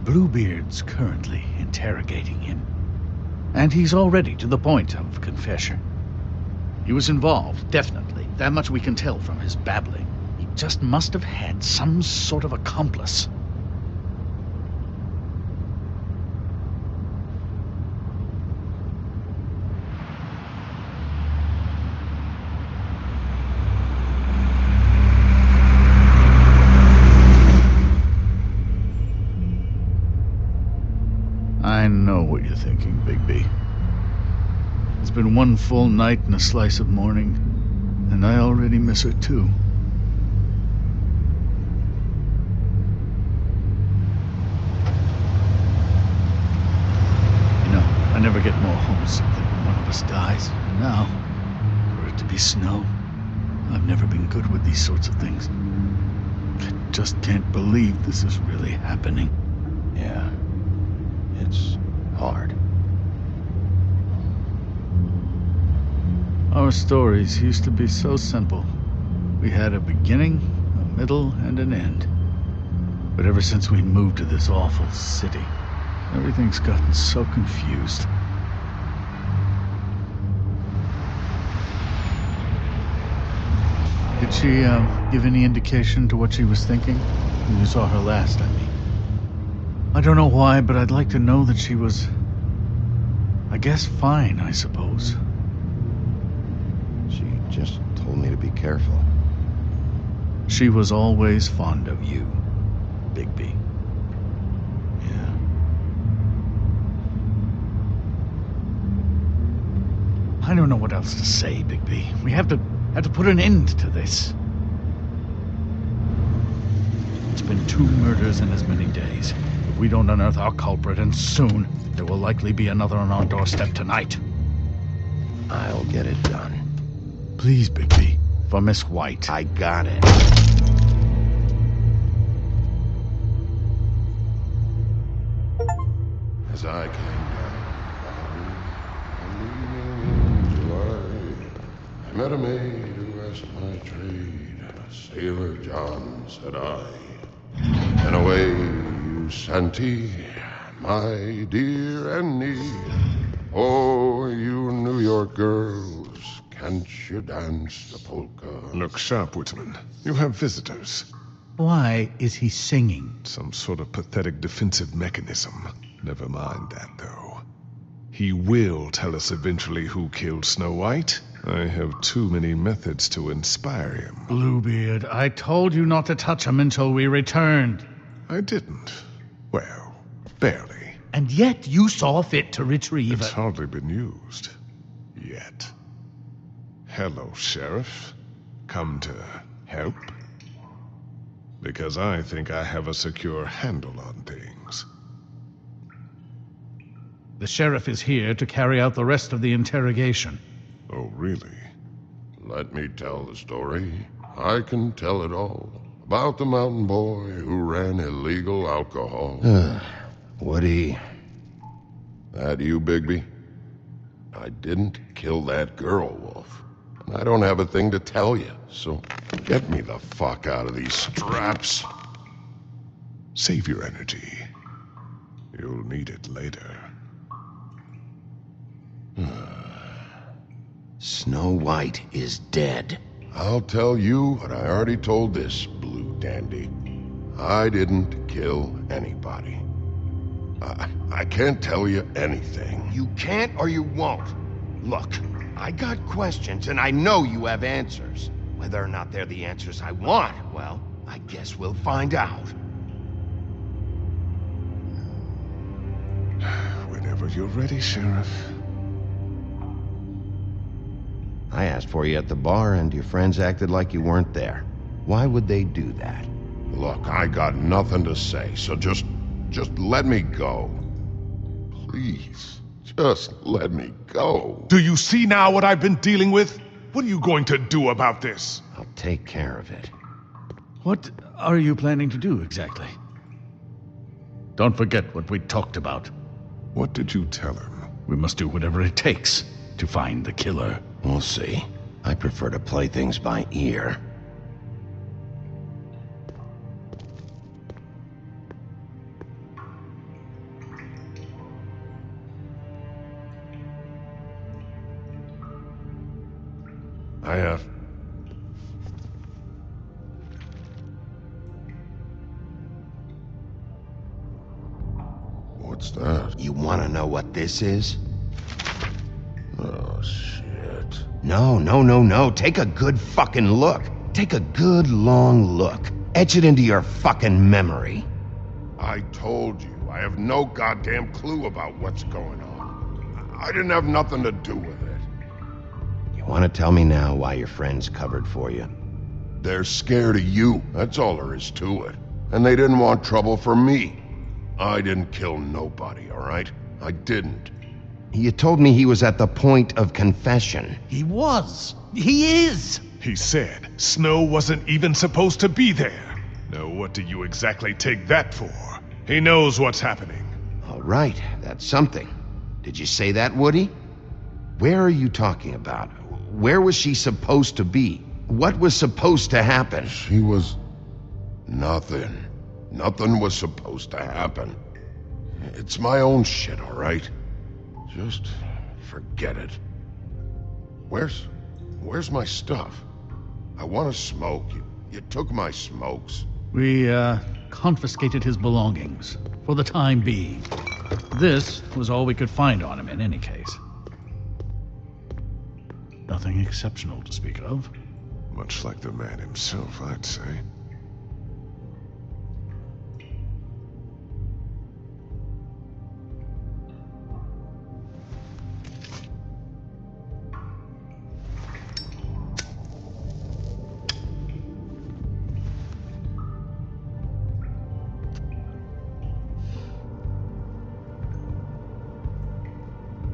Bluebeard's currently interrogating him. And he's already to the point of confession. He was involved, definitely. That much we can tell from his babbling. He just must have had some sort of accomplice. I know what you're thinking, Bigby. It's been one full night and a slice of morning, and I already miss her too. You know, I never get more homesick than when one of us dies. And now, for it to be snow, I've never been good with these sorts of things. I just can't believe this is really happening. Yeah. It's hard. Our stories used to be so simple. We had a beginning, a middle, and an end. But ever since we moved to this awful city, everything's gotten so confused. Did she, give any indication to what she was thinking? When you saw her last, I mean. I don't know why, but I'd like to know that she was, I guess, fine, I suppose. She just told me to be careful. She was always fond of you, Bigby. Yeah. I don't know what else to say, Bigby. We have to put an end to this. It's been 2 murders in as many days. If we don't unearth our culprit, and soon, there will likely be another on our doorstep tonight. I'll get it done. Please, Bigby, for Miss White. I got it. As I came down, leaning into I met a maid who asked my trade. Sailor John, said I. And away, you Santi, my dear Annie. Oh, you New York girls, can't you dance the polka? Look sharp, Whitman. You have visitors. Why is he singing? Some sort of pathetic defensive mechanism. Never mind that, though. He will tell us eventually who killed Snow White. I have too many methods to inspire him. Bluebeard, I told you not to touch him until we returned. I didn't. Well, barely. And yet you saw fit to retrieve It's it. hardly been used. Yet. Hello, Sheriff. Come to help? Because I think I have a secure handle on things. The sheriff is here to carry out the rest of the interrogation. Oh, really? Let me tell the story. I can tell it all. About the mountain boy who ran illegal alcohol. Woody. That you, Bigby? I didn't kill that girl, Wolf. And I don't have a thing to tell you, so get me the fuck out of these straps. Save your energy. You'll need it later. Snow White is dead. I'll tell you what I already told this blue dandy. I didn't kill anybody. I can't tell you anything. You can't or you won't. Look, I got questions and I know you have answers. Whether or not they're the answers I want, well, I guess we'll find out. Whenever you're ready, Sheriff. I asked for you at the bar and your friends acted like you weren't there. Why would they do that? Look, I got nothing to say, so just let me go. Please, just let me go. Do you see now what I've been dealing with? What are you going to do about this? I'll take care of it. What are you planning to do exactly? Don't forget what we talked about. What did you tell him? We must do whatever it takes to find the killer. We'll see. I prefer to play things by ear. I have... What's that? You want to know what this is? Oh, shit. No. Take a good fucking look. Take a good long look. Etch it into your fucking memory. I told you, I have no goddamn clue about what's going on. I didn't have nothing to do with it. You want to tell me now why your friends covered for you? They're scared of you, that's all there is to it. And they didn't want trouble for me. I didn't kill nobody, all right? I didn't. You told me he was at the point of confession. He was. He is. He said Snow wasn't even supposed to be there. Now what do you exactly take that for? He knows what's happening. All right, that's something. Did you say that, Woody? Where are you talking about? Where was she supposed to be? What was supposed to happen? She was... nothing. Nothing was supposed to happen. It's my own shit, all right? Just forget it. Where's my stuff? I want to smoke. You took my smokes. We, confiscated his belongings, for the time being. This was all we could find on him in any case. Nothing exceptional to speak of. Much like the man himself, I'd say.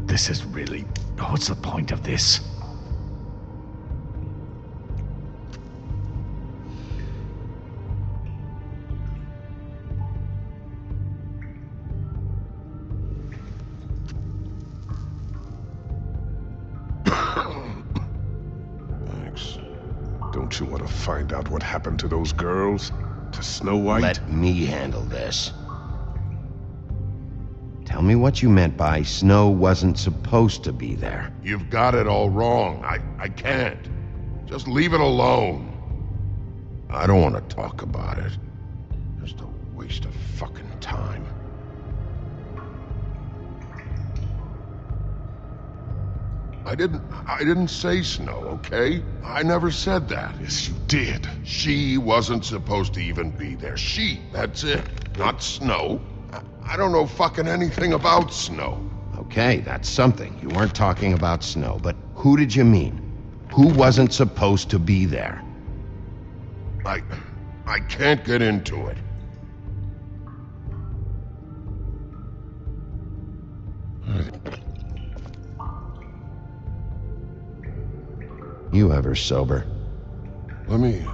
This is really... what's the point of this? Thanks. Don't you want to find out what happened to those girls? To Snow White? Let me handle this. Tell me what you meant by Snow wasn't supposed to be there. You've got it all wrong. I can't. Just leave it alone. I don't want to talk about it. Just a waste of fucking time. I didn't say Snow, okay? I never said that. Yes, you did. She wasn't supposed to even be there. She, that's it. Not Snow. I don't know fucking anything about Snow. Okay, that's something. You weren't talking about Snow, but who did you mean? Who wasn't supposed to be there? I can't get into it. You ever sober? Let me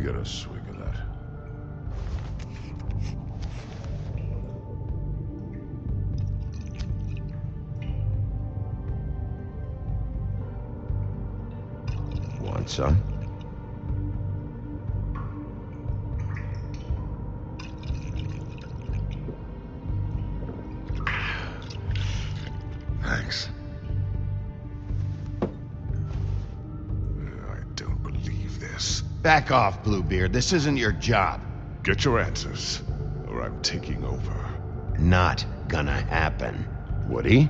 get a swig of that. Want some? Thanks. I don't believe this. Back off, Bluebeard. This isn't your job. Get your answers, or I'm taking over. Not gonna happen. Woody?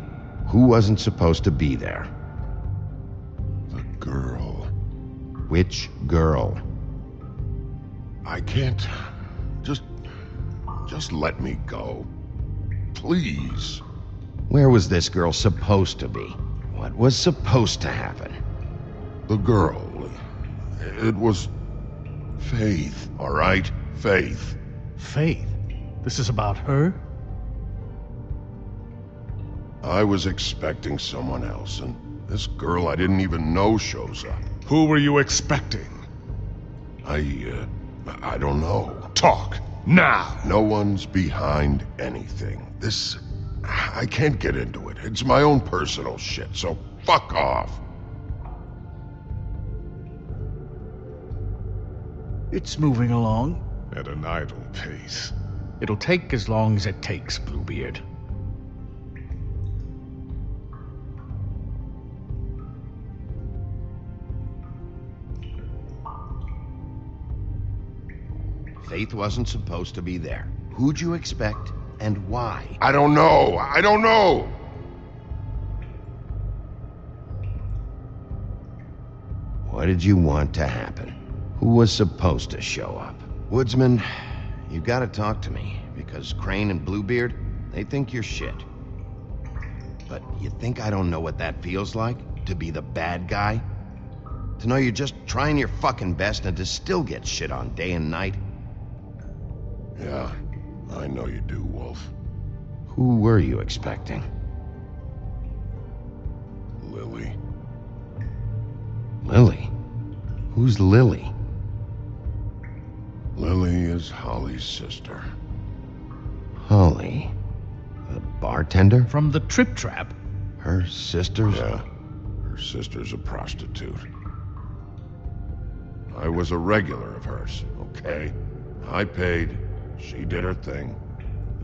Who wasn't supposed to be there? The girl. Which girl? I can't... Just let me go. Please. Where was this girl supposed to be? What was supposed to happen? The girl. It was... Faith, all right? Faith. Faith? This is about her? I was expecting someone else, and this girl I didn't even know shows up. Who were you expecting? I don't know. Talk, now! No one's behind anything. This... I can't get into it. It's my own personal shit, so fuck off. It's moving along. At an idle pace. It'll take as long as it takes, Bluebeard. Faith wasn't supposed to be there. Who'd you expect, and why? I don't know. I don't know. What did you want to happen? Who was supposed to show up? Woodsman, you gotta talk to me, because Crane and Bluebeard, they think you're shit. But you think I don't know what that feels like? To be the bad guy? To know you're just trying your fucking best and to still get shit on day and night? Yeah, I know you do, Wolf. Who were you expecting? Lily. Lily? Who's Lily? Lily is Holly's sister. Holly? The bartender? From the Trip Trap? Her sister's? Yeah, her sister's a prostitute. I was a regular of hers, okay? I paid, she did her thing,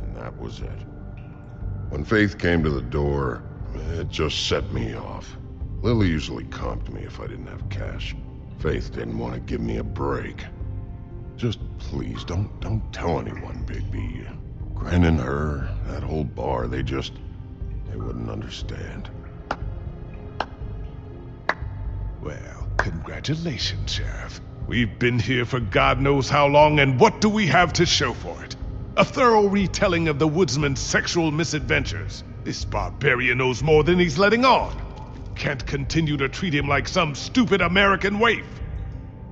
and that was it. When Faith came to the door, it just set me off. Lily usually comped me if I didn't have cash. Faith didn't want to give me a break. Just please, don't tell anyone, Bigby. Gren and her, that whole bar, they wouldn't understand. Well, congratulations, Sheriff. We've been here for God knows how long, and what do we have to show for it? A thorough retelling of the woodsman's sexual misadventures. This barbarian knows more than he's letting on. Can't continue to treat him like some stupid American waif.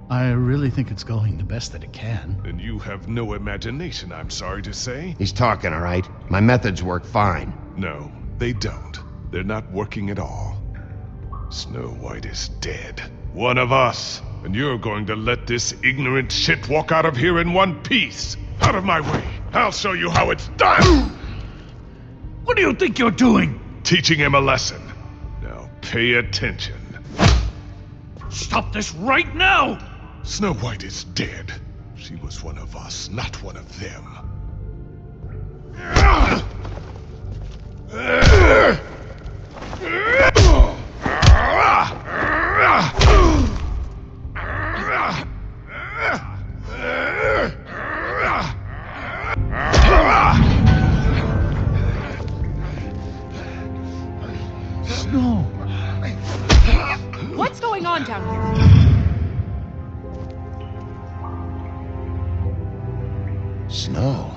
I really think it's going the best that it can. And you have no imagination, I'm sorry to say. He's talking, all right? My methods work fine. No, they don't. They're not working at all. Snow White is dead. One of us. And you're going to let this ignorant shit walk out of here in one piece. Out of my way. I'll show you how it's done. What do you think you're doing? Teaching him a lesson. Now pay attention. Stop this right now! Snow White is dead. She was one of us, not one of them. on down here? Snow.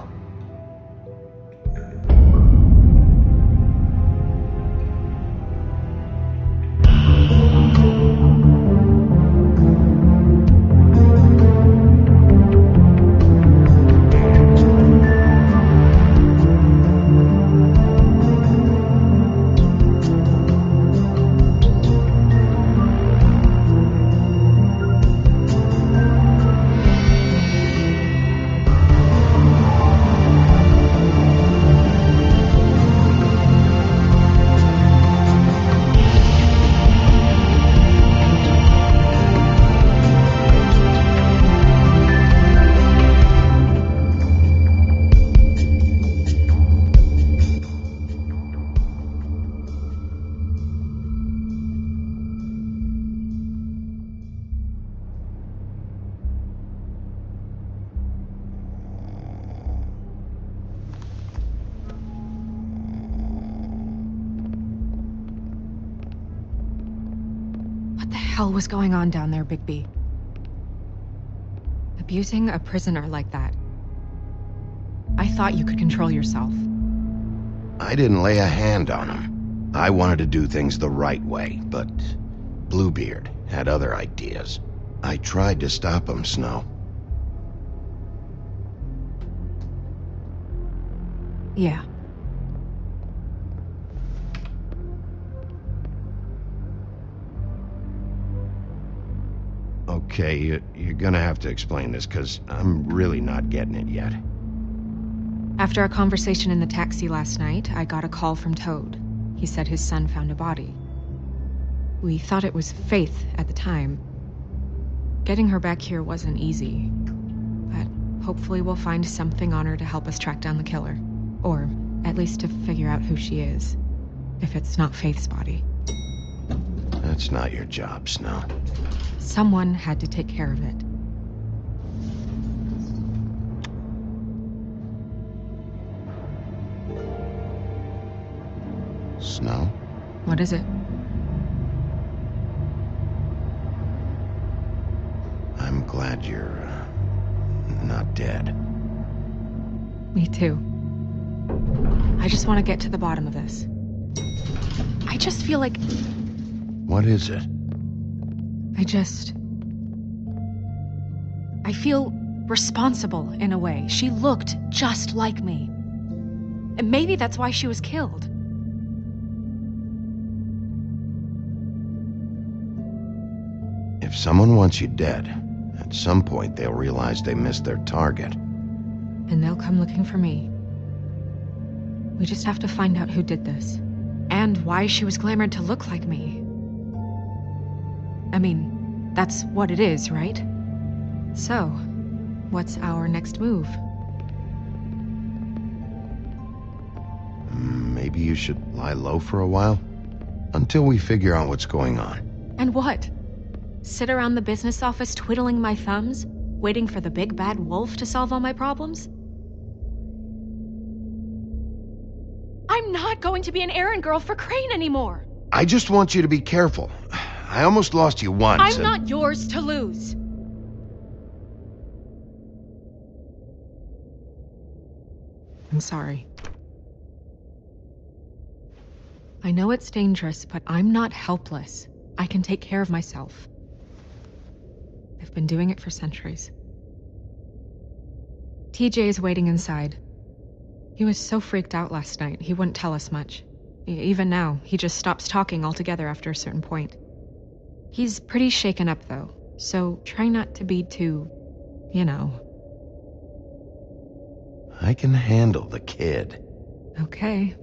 What the hell was going on down there, Bigby? Abusing a prisoner like that. I thought you could control yourself. I didn't lay a hand on him. I wanted to do things the right way, but Bluebeard had other ideas. I tried to stop him, Snow. Yeah. Okay, you're gonna have to explain this, because I'm really not getting it yet. After a conversation in the taxi last night, I got a call from Toad. He said his son found a body. We thought it was Faith at the time. Getting her back here wasn't easy, but hopefully we'll find something on her to help us track down the killer. Or at least to figure out who she is, if it's not Faith's body. That's not your job, Snow. Someone had to take care of it. Snow? What is it? I'm glad you're, not dead. Me too. I just want to get to the bottom of this. I just feel like... What is it? I feel responsible in a way. She looked just like me. And maybe that's why she was killed. If someone wants you dead, at some point they'll realize they missed their target. And they'll come looking for me. We just have to find out who did this. And why she was glamored to look like me. I mean, that's what it is, right? So, what's our next move? Maybe you should lie low for a while? Until we figure out what's going on. And what? Sit around the business office twiddling my thumbs, waiting for the big bad wolf to solve all my problems? I'm not going to be an errand girl for Crane anymore! I just want you to be careful. I almost lost you once. I'm not yours to lose. I'm sorry. I know it's dangerous, but I'm not helpless. I can take care of myself. I've been doing it for centuries. TJ is waiting inside. He was so freaked out last night, he wouldn't tell us much. Even now, he just stops talking altogether after a certain point. He's pretty shaken up, though, so try not to be too, you know. I can handle the kid. Okay.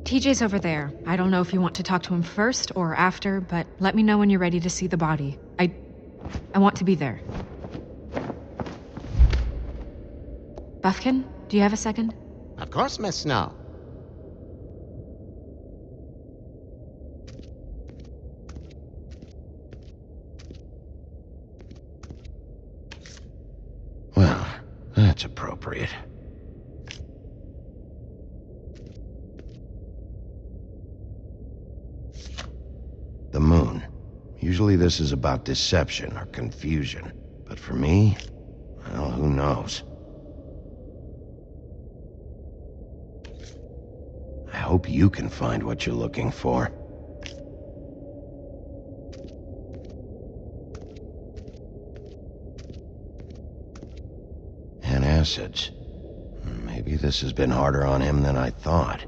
TJ's over there. I don't know if you want to talk to him first or after, but let me know when you're ready to see the body. I want to be there. Buffkin, do you have a second? Of course, Miss Snow. that's appropriate. The moon. Usually this is about deception or confusion. But for me, well, who knows? I hope you can find what you're looking for. Acids. Maybe this has been harder on him than I thought.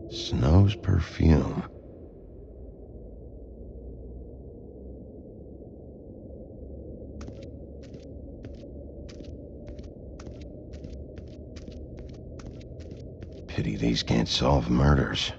Snow's perfume. Pity these can't solve murders.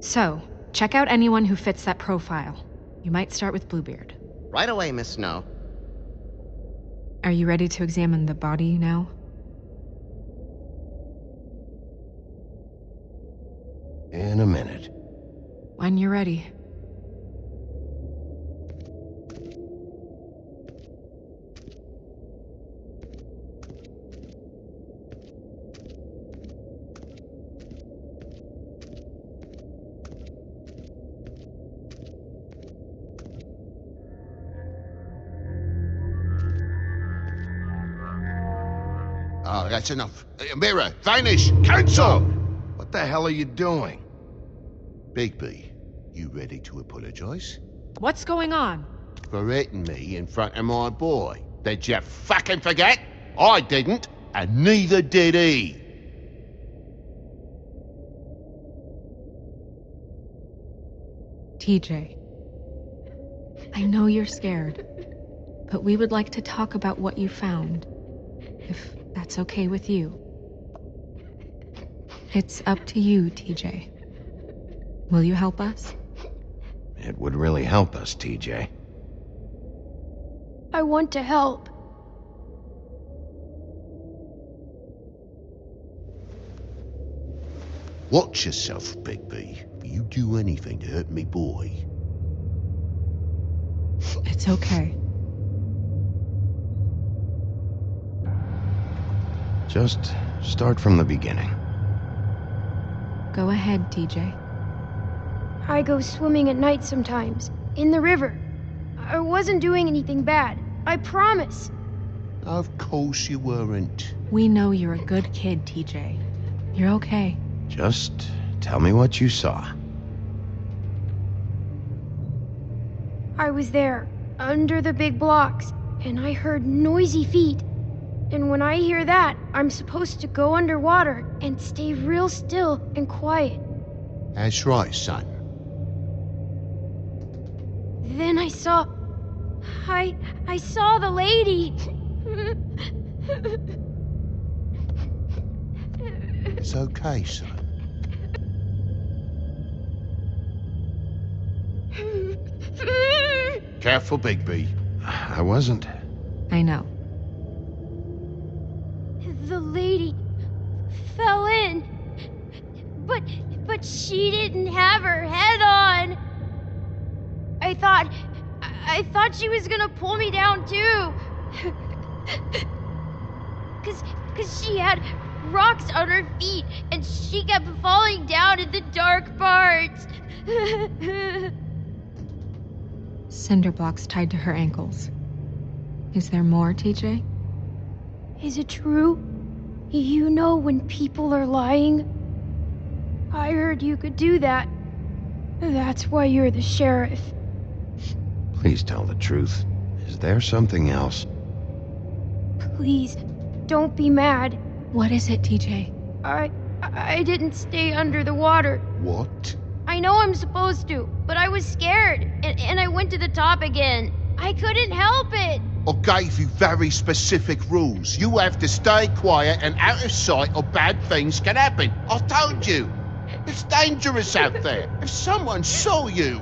So, check out anyone who fits that profile. You might start with Bluebeard. Right away, Miss Snow. Are you ready to examine the body now? In a minute. When you're ready. Oh, that's enough. Mirror, vanish, cancel! What the hell are you doing? Bigby, you ready to apologize? What's going on? For hitting me in front of my boy. Did you fucking forget? I didn't, and neither did he. TJ, I know you're scared, but we would like to talk about what you found, if that's okay with you. It's up to you, TJ. Will you help us? It would really help us, TJ. I want to help. Watch yourself, Bigby. You do anything to hurt me boy. It's okay. Just start from the beginning. Go ahead, TJ. I go swimming at night sometimes, in the river. I wasn't doing anything bad. I promise. Of course you weren't. We know you're a good kid, TJ. You're okay. Just tell me what you saw. I was there, under the big blocks, and I heard noisy feet. And when I hear that, I'm supposed to go underwater and stay real still and quiet. That's right, son. Then I saw the lady. It's okay, son. Careful, Bigby. I wasn't. I know. The lady fell in. But she didn't have her head on. I thought she was gonna pull me down too. Cause she had rocks on her feet and she kept falling down in the dark parts. Cinder blocks tied to her ankles. Is there more, TJ? Is it true? You know when people are lying? I heard you could do that. That's why you're the sheriff. Please tell the truth. Is there something else? Please, don't be mad. What is it, TJ? I didn't stay under the water. What? I know I'm supposed to, but I was scared, and I went to the top again. I couldn't help it. I gave you very specific rules. You have to stay quiet and out of sight or bad things can happen. I told you. It's dangerous out there. If someone saw you...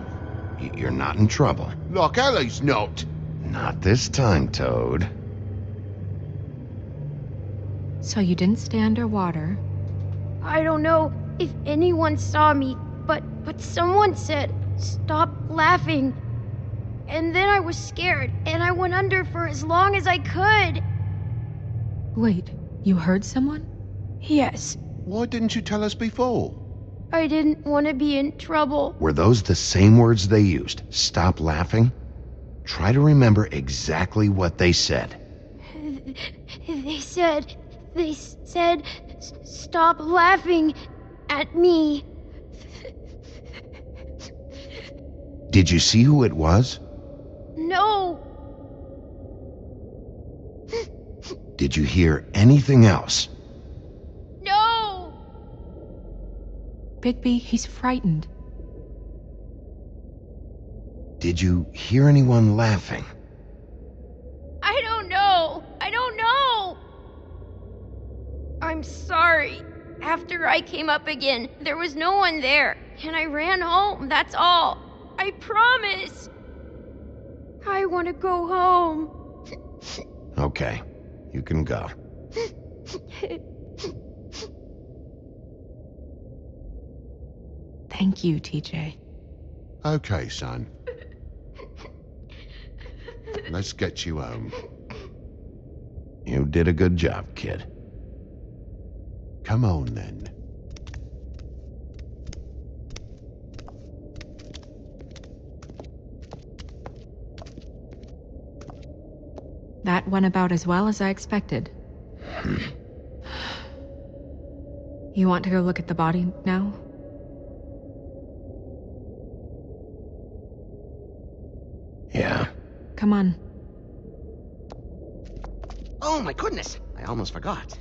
You're not in trouble. Like Ellie's not. Not this time, Toad. So you didn't stay underwater. I don't know if anyone saw me, but someone said, "Stop laughing." And then I was scared, and I went under for as long as I could. Wait, you heard someone? Yes, Why didn't you tell us before? I didn't want to be in trouble. Were those the same words they used? Stop laughing? Try to remember exactly what they said. They said, "Stop laughing at me." Did you see who it was? No. Did you hear anything else? No. Bigby, he's frightened. Did you hear anyone laughing? I don't know. I'm sorry. After I came up again, there was no one there, and I ran home, that's all. I promise. I want to go home. Okay, you can go. Thank you, TJ. Okay, son. Let's get you home. You did a good job, kid. Come on, then. That went about as well as I expected. You want to go look at the body now? Yeah. Come on. Oh my goodness, I almost forgot.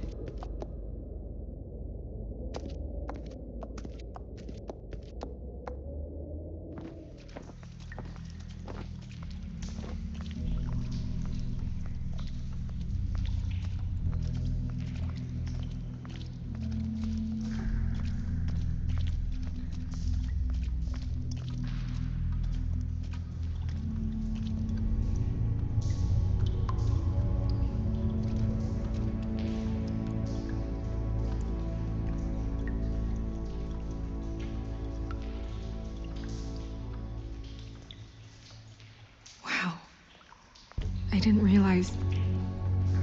I didn't realize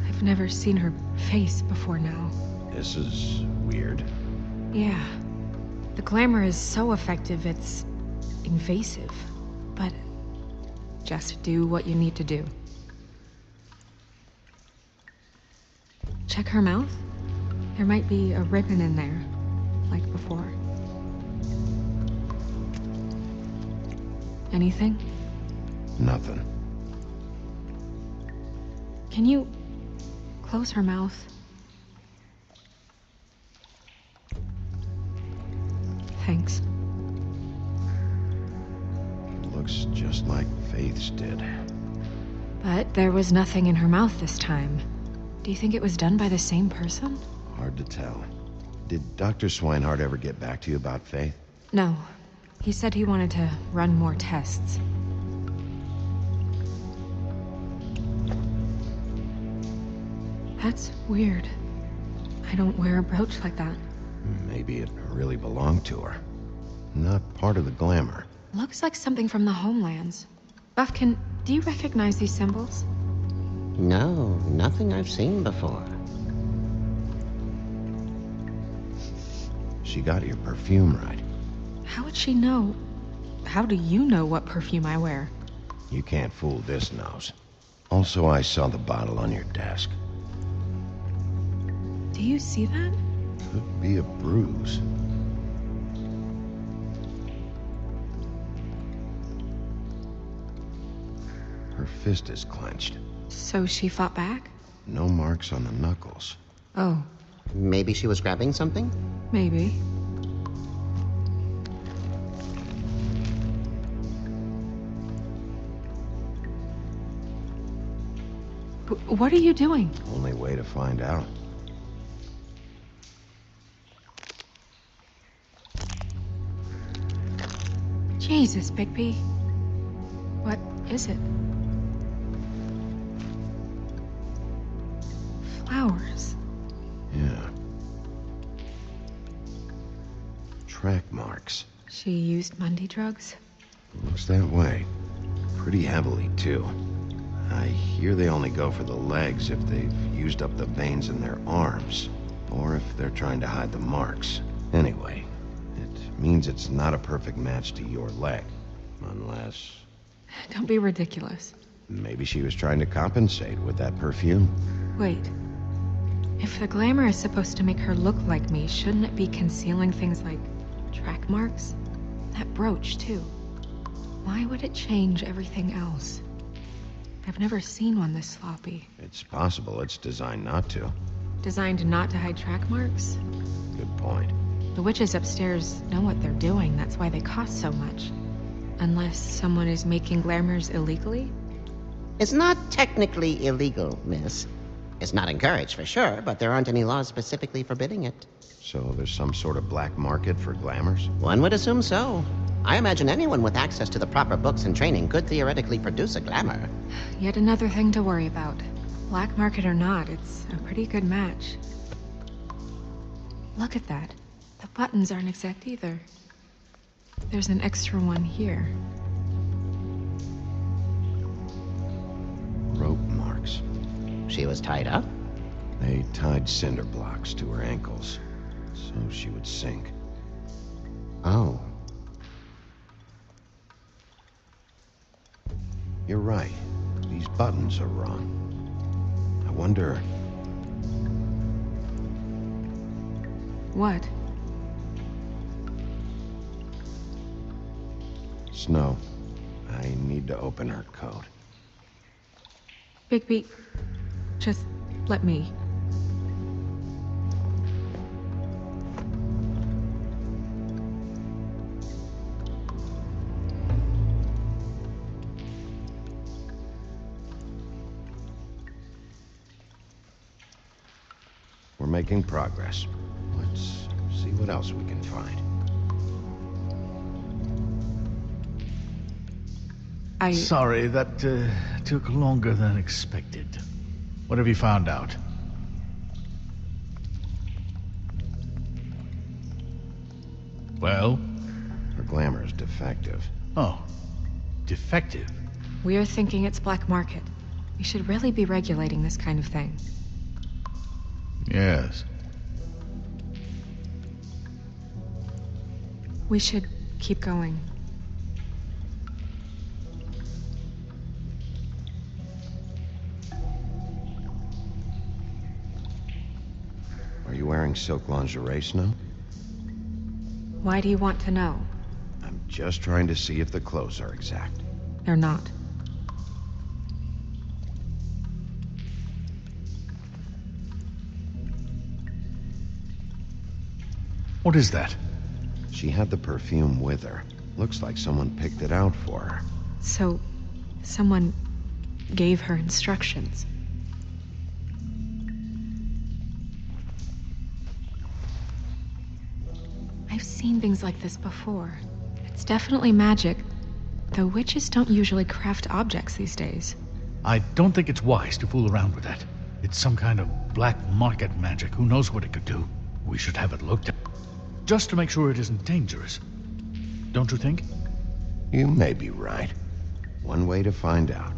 I've never seen her face before now. This is weird. Yeah. The glamour is so effective, it's invasive. But just do what you need to do. Check her mouth. There might be a ribbon in there, like before. Anything? Nothing. Can you close her mouth? Thanks. Looks just like Faith's did. But there was nothing in her mouth this time. Do you think it was done by the same person? Hard to tell. Did Dr. Swinehart ever get back to you about Faith? No. He said he wanted to run more tests. That's weird. I don't wear a brooch like that. Maybe it really belonged to her. Not part of the glamour. Looks like something from the homelands. Buffkin, do you recognize these symbols? No, nothing I've seen before. She got your perfume right. How would she know? How do you know what perfume I wear? You can't fool this nose. Also, I saw the bottle on your desk. Do you see that? Could be a bruise. Her fist is clenched. So she fought back? No marks on the knuckles. Oh. Maybe she was grabbing something? Maybe. What are you doing? Only way to find out. Jesus, Bigby. What is it? Flowers. Yeah. Track marks. She used Mundy drugs? Looks that way. Pretty heavily, too. I hear they only go for the legs if they've used up the veins in their arms, or if they're trying to hide the marks. Anyway, it means it's not a perfect match to your leg, unless... Don't be ridiculous. Maybe she was trying to compensate with that perfume. Wait. If the glamour is supposed to make her look like me, shouldn't it be concealing things like track marks? That brooch, too. Why would it change everything else? I've never seen one this sloppy. It's possible it's designed not to. Designed not to hide track marks? Good point. The witches upstairs know what they're doing, that's why they cost so much. Unless someone is making glamours illegally? It's not technically illegal, miss. It's not encouraged for sure, but there aren't any laws specifically forbidding it. So there's some sort of black market for glamours? One would assume so. I imagine anyone with access to the proper books and training could theoretically produce a glamour. Yet another thing to worry about. Black market or not, it's a pretty good match. Look at that. The buttons aren't exact either. There's an extra one here. Rope marks. She was tied up? They tied cinder blocks to her ankles, so she would sink. Oh. You're right. These buttons are wrong. I wonder... What? Snow, I need to open her coat. Bigby, just let me. We're making progress. Let's see what else we can find. Sorry, that took longer than expected. What have you found out? Well? Her glamour is defective. Oh, defective? We're thinking it's black market. We should really be regulating this kind of thing. Yes. We should keep going. Are you wearing silk lingerie, Snow? Why do you want to know? I'm just trying to see if the clothes are exact. They're not. What is that? She had the perfume with her. Looks like someone picked it out for her. So, someone gave her instructions. I've seen things like this before. It's definitely magic, though witches don't usually craft objects these days. I don't think it's wise to fool around with that. It's some kind of black market magic. Who knows what it could do? We should have it looked at. Just to make sure it isn't dangerous. Don't you think? You may be right. One way to find out.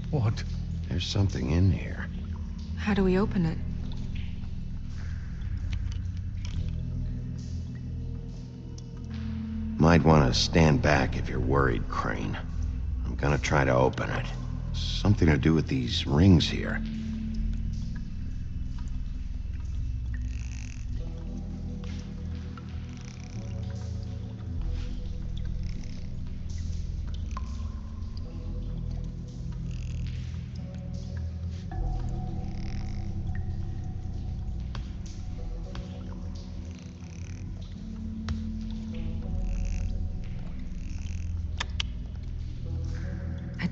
What? There's something in here. How do we open it? Might want to stand back if you're worried, Crane. I'm gonna try to open it. Something to do with these rings here.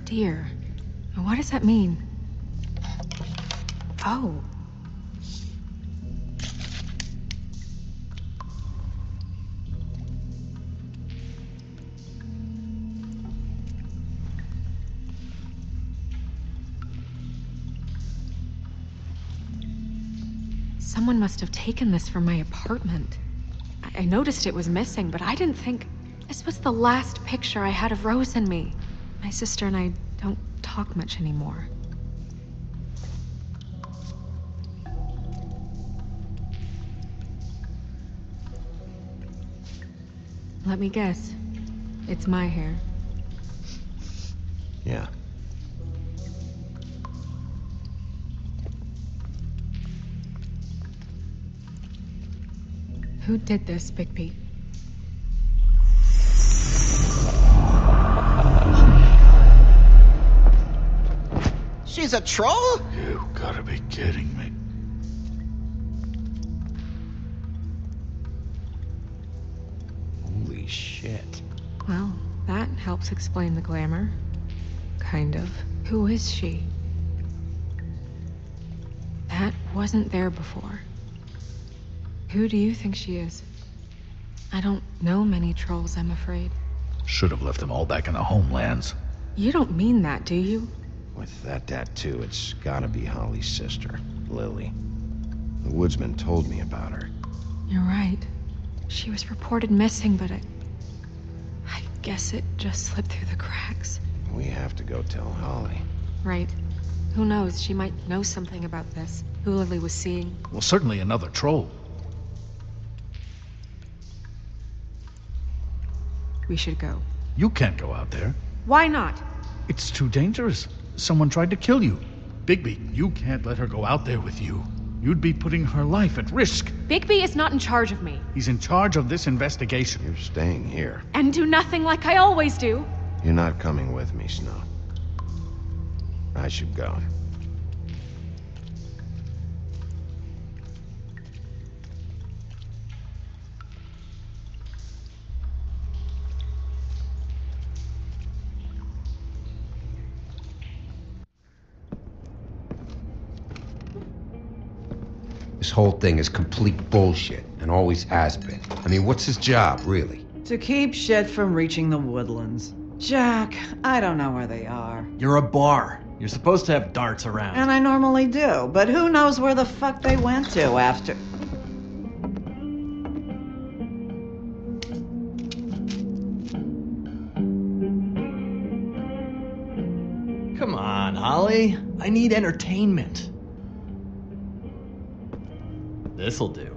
dear. What does that mean? Oh. Someone must have taken this from my apartment. I noticed it was missing, but I didn't think... This was the last picture I had of Rose and me. My sister and I don't talk much anymore. Let me guess. It's my hair. Yeah. Who did this, Bigby? She's a troll? You gotta be kidding me. Holy shit. Well, that helps explain the glamour. Kind of. Who is she? That wasn't there before. Who do you think she is? I don't know many trolls, I'm afraid. Should have left them all back in the homelands. You don't mean that, do you? With that tattoo, it's gotta be Holly's sister, Lily. The woodsman told me about her. You're right. She was reported missing, but I guess it just slipped through the cracks. We have to go tell Holly. Right. Who knows? She might know something about this. Who Lily was seeing. Well, certainly another troll. We should go. You can't go out there. Why not? It's too dangerous. Someone tried to kill you. Bigby, you can't let her go out there with you. You'd be putting her life at risk. Bigby is not in charge of me. He's in charge of this investigation. You're staying here. And do nothing like I always do. You're not coming with me, Snow. I should go. This whole thing is complete bullshit, and always has been. I mean, what's his job, really? To keep shit from reaching the woodlands. Jack, I don't know where they are. You're a bar. You're supposed to have darts around. And I normally do, but who knows where the fuck they went to after... Come on, Holly. I need entertainment. This'll do.